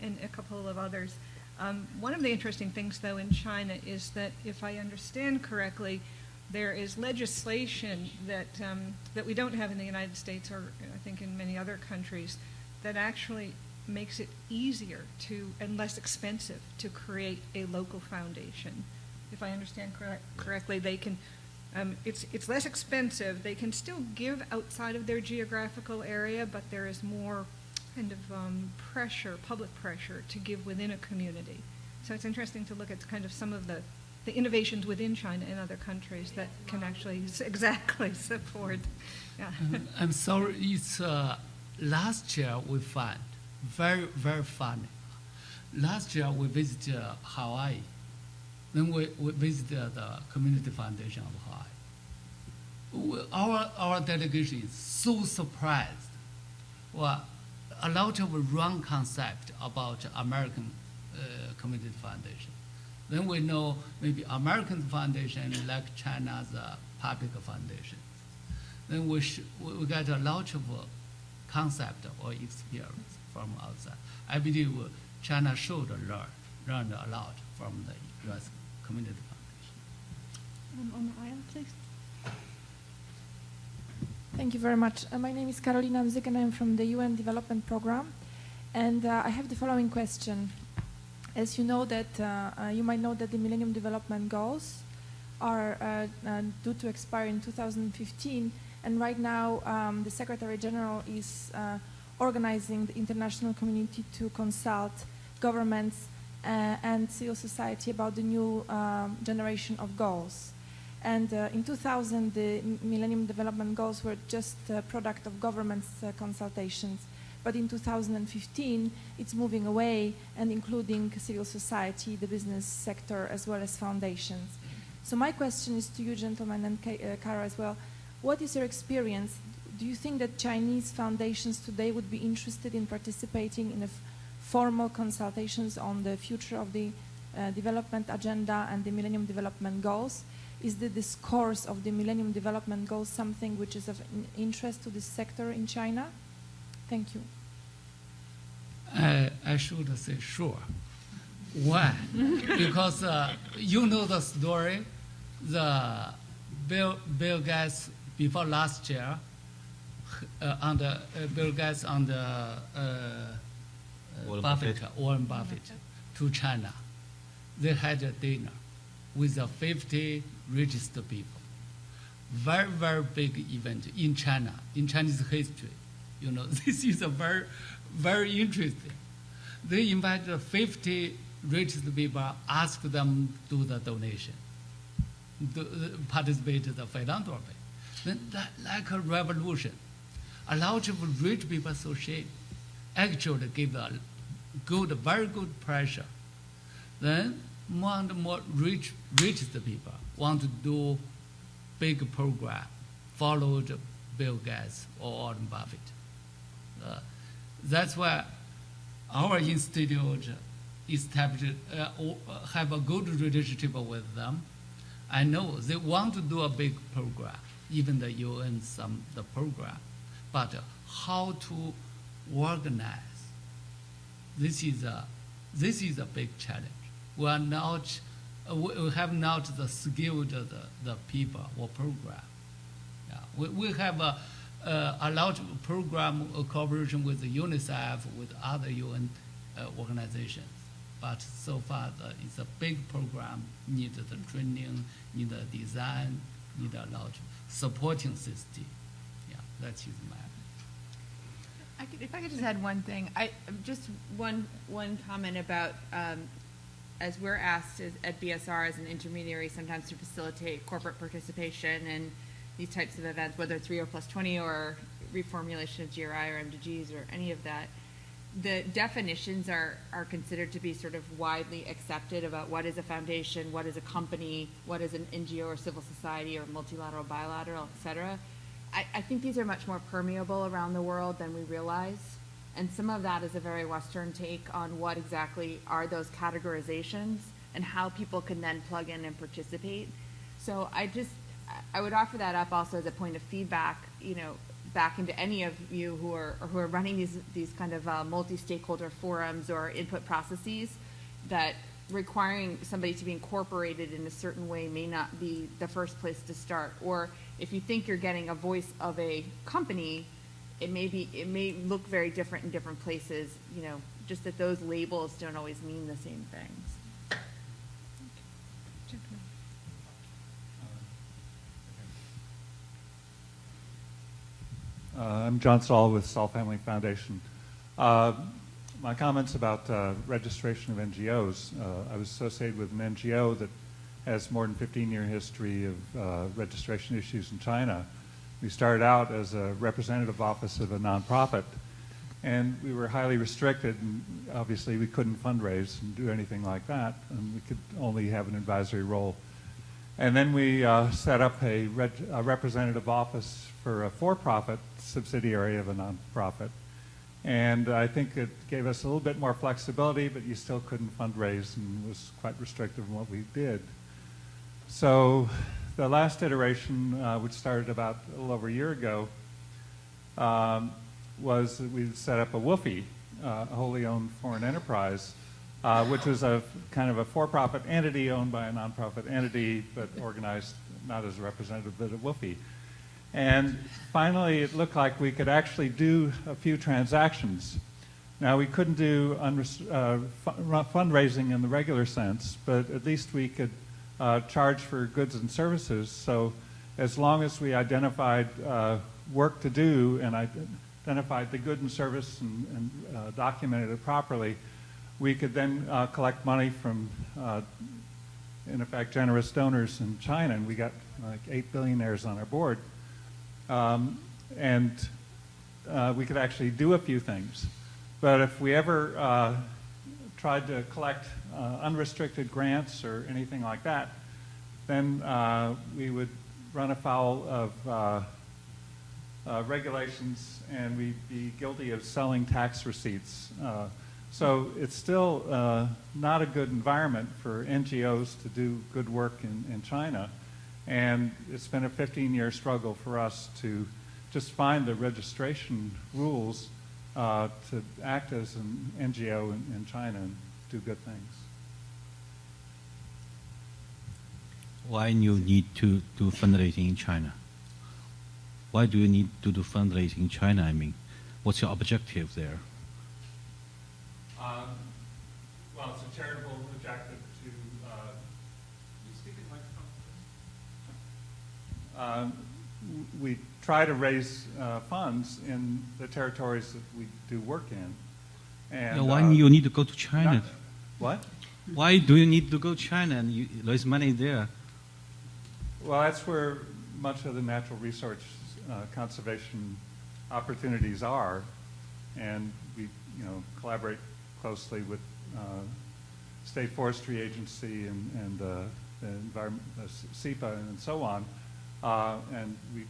and a couple of others. One of the interesting things, though, in China is that, if I understand correctly, there is legislation that we don't have in the United States, or I think in many other countries, that actually makes it easier and less expensive to create a local foundation. If I understand correctly, they can. It's less expensive. They can still give outside of their geographical area, but there is more kind of public pressure to give within a community. So it's interesting to look at kind of some of the innovations within China and other countries that can actually exactly support. Yeah. I'm sorry, it's last year we found very, very funny. Last year we visited Hawaii. Then we visited the Community Foundation of Hawaii. Our delegation is so surprised. Well, a lot of wrong concept about American Community Foundation. Then we know maybe American foundation like China's public foundation. Then we get a lot of concept or experience from outside. I believe China should learn a lot from the U.S. Community Foundation. On the aisle, please. Thank you very much. My name is Karolina Mzyk, and I'm from the UN Development Program. And I have the following question. As you know that, you might know that the Millennium Development Goals are due to expire in 2015, And right now, the Secretary General is organizing the international community to consult governments and civil society about the new generation of goals. And in 2000, the Millennium Development Goals were just a product of government's consultations. But in 2015, it's moving away and including civil society, the business sector, as well as foundations. So my question is to you, gentlemen, and Kara as well. What is your experience? Do you think that Chinese foundations today would be interested in participating in formal consultations on the future of the development agenda and the Millennium Development Goals? Is the discourse of the Millennium Development Goals something which is of interest to this sector in China? Thank you. I should say sure. Why? Because you know the story. The Bill Gates before last year, Bill Gates under Warren Buffett to China. They had a dinner with the 50 richest people. Very, very big event in China, in Chinese history. You know, this is a very, very interesting. They invited 50 richest people, asked them to do the donation, to participate in the philanthropy. Then, like a revolution, a lot of rich people associate actually give a good, very good pressure. Then more and more richest people want to do big program, followed Bill Gates or Warren Buffett. That's why our institute established, have a good relationship with them. I know they want to do a big program, even the UN the program, but how to organize? This is a big challenge. We are not, we have not the skilled the people or program. Yeah. We have a lot of program cooperation with the UNICEF, with other UN organizations. But so far, it's a big program, need the training, need the design, need a lot of supporting system. Yeah, that is my. If I could just add one thing, just one comment about, as we're asked at BSR as an intermediary sometimes to facilitate corporate participation in these types of events, whether it's Rio Plus 20 or reformulation of GRI or MDGs or any of that, the definitions are considered to be sort of widely accepted about what is a foundation, what is a company, what is an NGO or civil society or multilateral, bilateral, et cetera. I think these are much more permeable around the world than we realize. And some of that is a very Western take on what exactly are those categorizations and how people can then plug in and participate. So I would offer that up also as a point of feedback, you know, back into any of you who are running these kind of multi-stakeholder forums or input processes, that requiring somebody to be incorporated in a certain way may not be the first place to start. Or if you think you're getting a voice of a company, it may look very different in different places, you know, just that those labels don't always mean the same things. I'm John Saul with Saul Family Foundation. My comments about registration of NGOs, I was associated with an NGO that has more than 15-year history of registration issues in China. We started out as a representative office of a nonprofit, and we were highly restricted, and obviously we couldn't fundraise and do anything like that, and we could only have an advisory role. And then we set up a representative office for a for-profit subsidiary of a nonprofit. And I think it gave us a little bit more flexibility, but you still couldn't fundraise and was quite restrictive in what we did. So the last iteration, which started about a little over a year ago, was that we set up a WOFI, a wholly owned foreign enterprise, which was a kind of a for-profit entity owned by a nonprofit entity, but organized not as a representative, but a WOFI. And finally, it looked like we could actually do a few transactions. Now, we couldn't do fundraising in the regular sense, but at least we could charge for goods and services. So as long as we identified work to do and identified the good and service and documented it properly, we could then collect money from, in effect, generous donors in China, and we got like 8 billionaires on our board. And we could actually do a few things. But if we ever tried to collect unrestricted grants or anything like that, then we would run afoul of regulations, and we'd be guilty of selling tax receipts. So it's still not a good environment for NGOs to do good work in China. And it's been a 15-year struggle for us to just find the registration rules to act as an NGO in China and do good things. Why you need to do fundraising in China? Why do you need to do fundraising in China? I mean, what's your objective there? Well, it's a charitable objective to. You speak in the microphone. We try to raise funds in the territories that we do work in. And Why you need to go to China? What? Why do you need to go to China and you raise money there? Well, that's where much of the natural resource conservation opportunities are, and we, collaborate closely with State Forestry Agency and the environment, SEPA, and so on, and we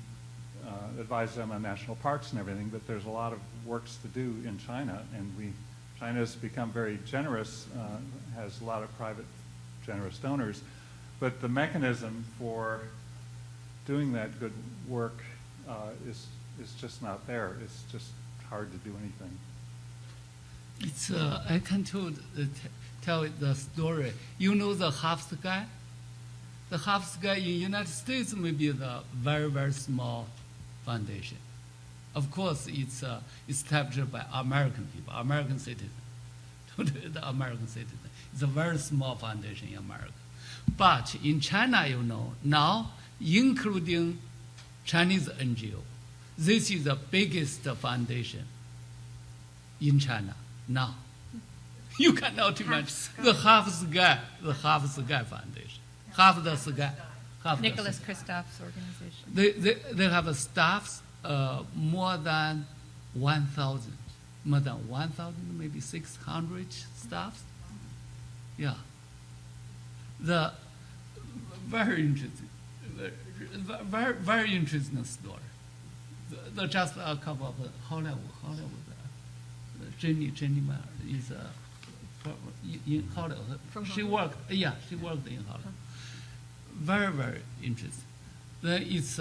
advise them on national parks and everything. But there's a lot of works to do in China, and China's become very generous, has a lot of private generous donors, but the mechanism for doing that good work is just not there. It's just hard to do anything. It's I can tell the story. You know the Hurst guy? The Hurst guy in the United States may be the very, very small foundation. Of course, it's established by American people, American citizens, the American citizen. It's a very small foundation in America. But in China, now, including Chinese NGO, this is the biggest foundation in China now. You cannot imagine the Hurst guy Foundation. Nicholas Kristoff's organization. They have a staff more than 1,000, maybe 600 staff. Yeah. The very interesting, very interesting story. Just a couple of Hollywood. Zhenyao is in Hollywood. She worked in Hollywood. Very, very interesting. Then it's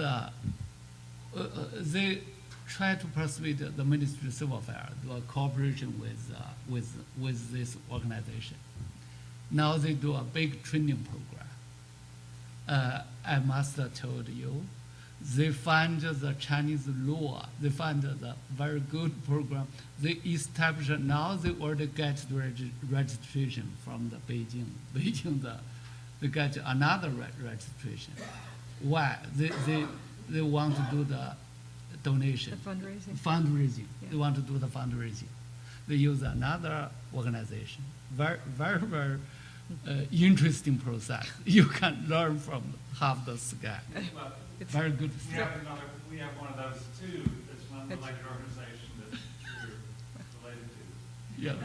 they try to persuade the Ministry of Civil Affairs to a cooperation with this organization. Now they do a big training program. I must have told you, they find the Chinese law, they find the very good program. They establish, now they already get the registration from the Beijing. They get another registration. Why? They want to do the donation. The fundraising. Fundraising. Yeah. They want to do the fundraising. They use another organization. Very, very, very interesting process. You can learn from half the sky. Very good. We have one of those too. It's an unrelated organization that you're related to.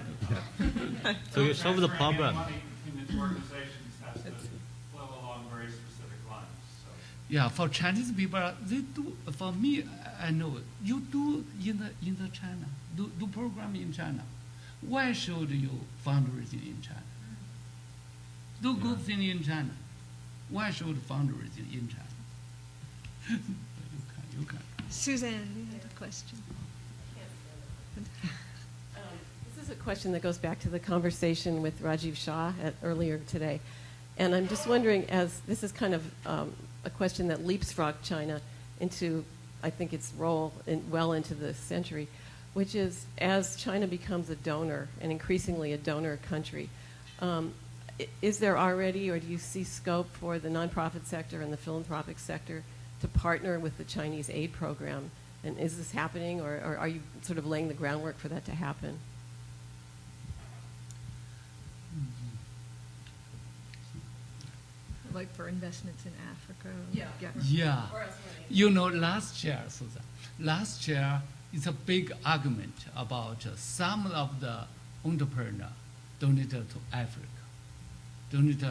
Yeah. So you solve the problem. Money between the two organizations has to flow along very specific lines. So. Yeah, for Chinese people, they do. For me, I know you do in the China, do program in China. Why should you fundraising in China? Do good thing in China. Why should fundraising in China? You can. Suzanne, you had a question. This is a question that goes back to the conversation with Rajiv Shah earlier today. And I'm just wondering, as this is kind of a question that leapfrogged China into, I think, its role well into the century, which is as China becomes a donor and increasingly a donor country, is there already, or do you see scope for the nonprofit sector and the philanthropic sector to partner with the Chinese aid program. And is this happening, or are you sort of laying the groundwork for that to happen? Like for investments in Africa? Yeah. Yeah. You know, last year, Susan, last year it's a big argument about some of the entrepreneurs donated to Africa, donated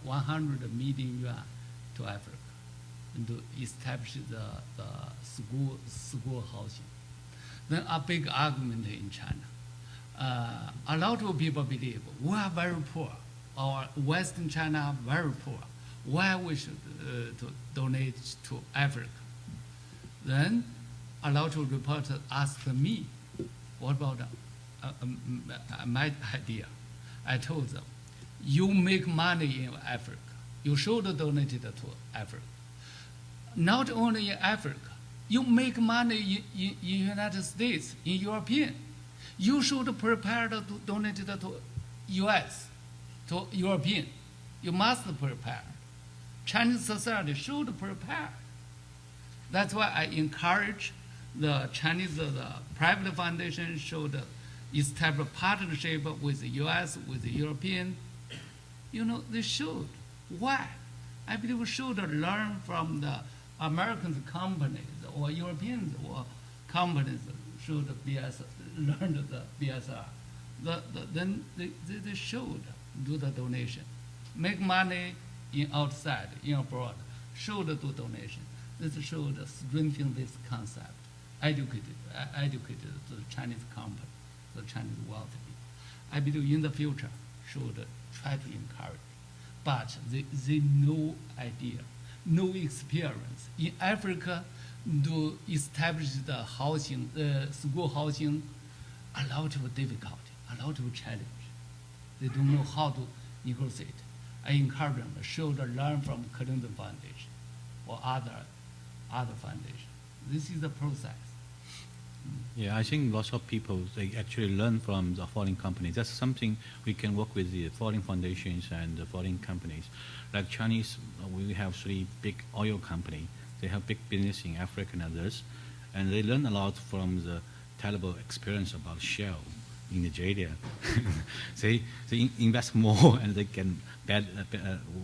100 million yuan to Africa and to establish the school housing. Then a big argument in China. A lot of people believe we are very poor, or Western China are very poor. Why we should to donate to Africa? Then a lot of reporters asked me, what about my idea? I told them, you make money in Africa. You should donate it to Africa. Not only in Africa, you make money in United States, in European. You should prepare to donate it to US, to European. You must prepare. Chinese society should prepare. That's why I encourage the Chinese the private foundation should establish partnership with the US, with the European. You know, they should. Why? I believe we should learn from the American companies or Europeans or companies should learn the BSR. Then they should do the donation. Make money in outside, in abroad. Should do donation. This should strengthen this concept. Educate the Chinese company, the Chinese wealthy people. I believe in the future should try to encourage. But they no idea, no experience. In Africa, to establish the housing, school housing, a lot of difficulty, a lot of challenge. They don't know how to negotiate. I encourage them should learn from Clinton Foundation or other foundation. This is the process. Yeah, I think lots of people, they actually learn from the foreign companies. That's something we can work with the foreign foundations and the foreign companies. Like Chinese, we have 3 big oil companies. They have big business in Africa and others. And they learn a lot from the terrible experience about Shell in Nigeria. they invest more and they get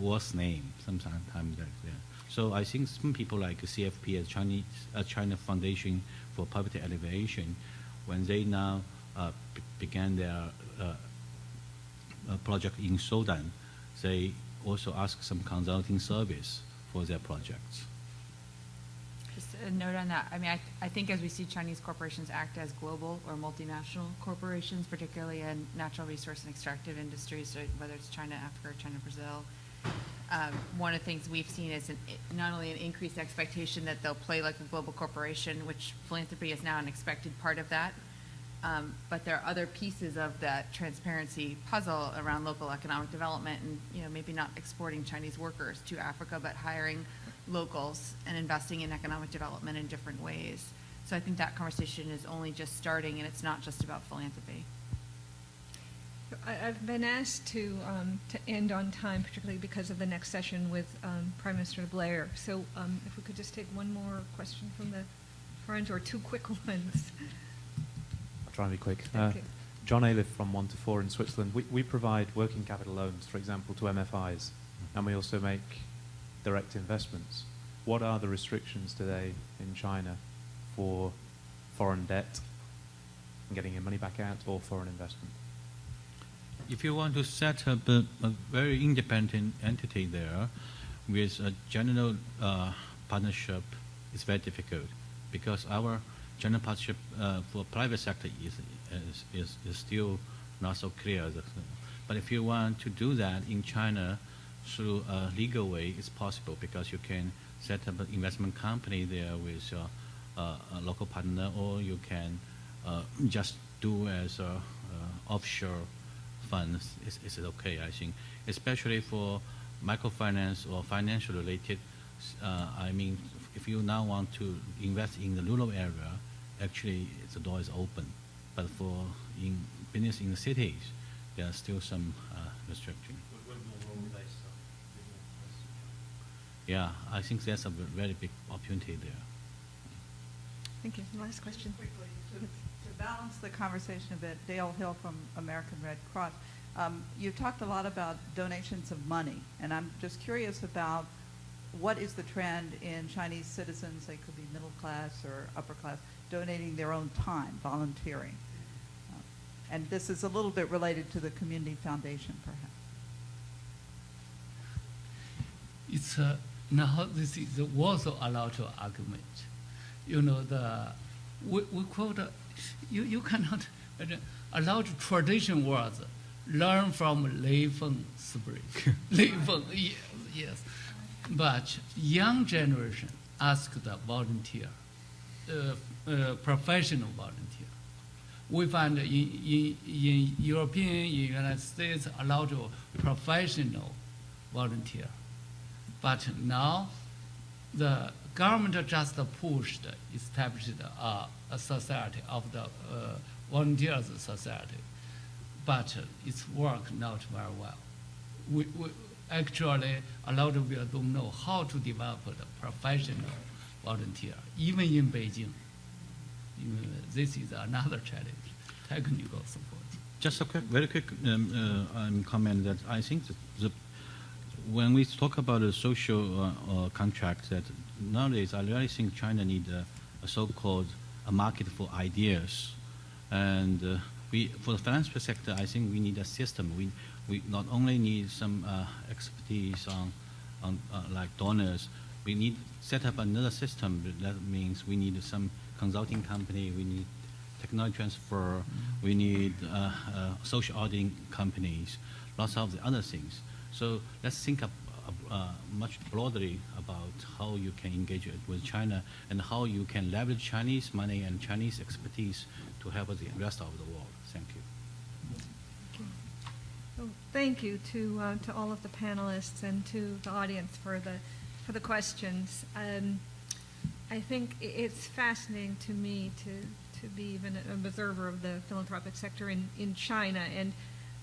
worse name sometimes. Yeah. So I think some people like CFP, China Foundation for Poverty Alleviation, when they now began their project in Sudan, they also ask some consulting service for their projects. Just a note on that. I mean, I think as we see Chinese corporations act as global or multinational corporations, particularly in natural resource and extractive industries, so whether it's China, Africa, or China, Brazil, one of the things we've seen is not only an increased expectation that they'll play like a global corporation, which philanthropy is now an expected part of that, but there are other pieces of that transparency puzzle around local economic development and, you know, maybe not exporting Chinese workers to Africa, but hiring locals and investing in economic development in different ways. So I think that conversation is only just starting, and it's not just about philanthropy. I've been asked to end on time, particularly because of the next session with Prime Minister Blair. So if we could just take one more question from the front, or 2 quick ones. I'll try and be quick. Okay. John Aliff from 1 to 4 in Switzerland. We provide working capital loans, for example, to MFIs, and we also make direct investments. What are the restrictions today in China for foreign debt and getting your money back out, or foreign investment? If you want to set up a very independent entity there with a general partnership, it's very difficult because our general partnership for private sector is still not so clear. But if you want to do that in China through a legal way, it's possible because you can set up an investment company there with a local partner, or you can just do as a offshore funds. Is okay, I think, especially for microfinance or financial related. I mean, if you now want to invest in the rural area, actually the door is open. But for in business in the cities, there are still some restrictions. yeah, I think there's a very big opportunity there. Thank you. Last question. Quickly, to balance the conversation a bit, Dale Hill from American Red Cross. You talked a lot about donations of money, and I'm just curious about what is the trend in Chinese citizens, they could be middle class or upper class, donating their own time, volunteering. And this is a little bit related to the community foundation, perhaps. It's now this is also allowed to argument. You know, we quote, you cannot allow tradition words learn from Lei Feng spring. Lei Feng, yes. But young generation ask the volunteer, professional volunteer. We find in European, in United States, allowed to professional volunteer. But now, the government just established a society of the volunteers society, but its work not very well. We actually, a lot of people don't know how to develop the professional volunteer, even in Beijing. This is another challenge, technical support. Just a very quick comment that I think that when we talk about a social contract, that nowadays I really think China needs a so-called a market for ideas, and for the philanthropy sector, I think we need a system. We not only need some expertise on like donors, we need set up another system. That means we need some consulting company, we need technology transfer, we need social auditing companies, lots of the other things. So let's think much broadly about how you can engage with China and how you can leverage Chinese money and Chinese expertise to help the rest of the world. Thank you. Well, thank you to all of the panelists and to the audience for the questions. I think it's fascinating to me to be even an observer of the philanthropic sector in China, and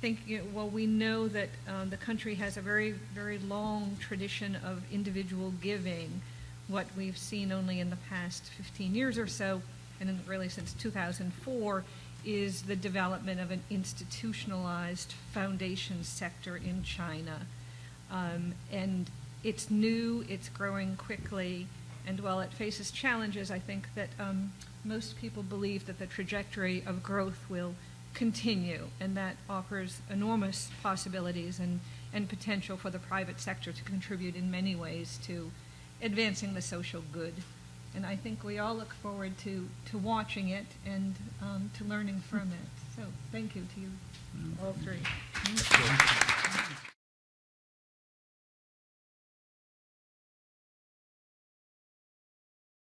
think, well, we know that the country has a very, very long tradition of individual giving. What we've seen only in the past 15 years or so, and really since 2004, is the development of an institutionalized foundation sector in China. And it's new, it's growing quickly, and while it faces challenges, I think that most people believe that the trajectory of growth will continue, and that offers enormous possibilities and potential for the private sector to contribute in many ways to advancing the social good. And I think we all look forward to watching it and to learning from it. So thank you to you all three.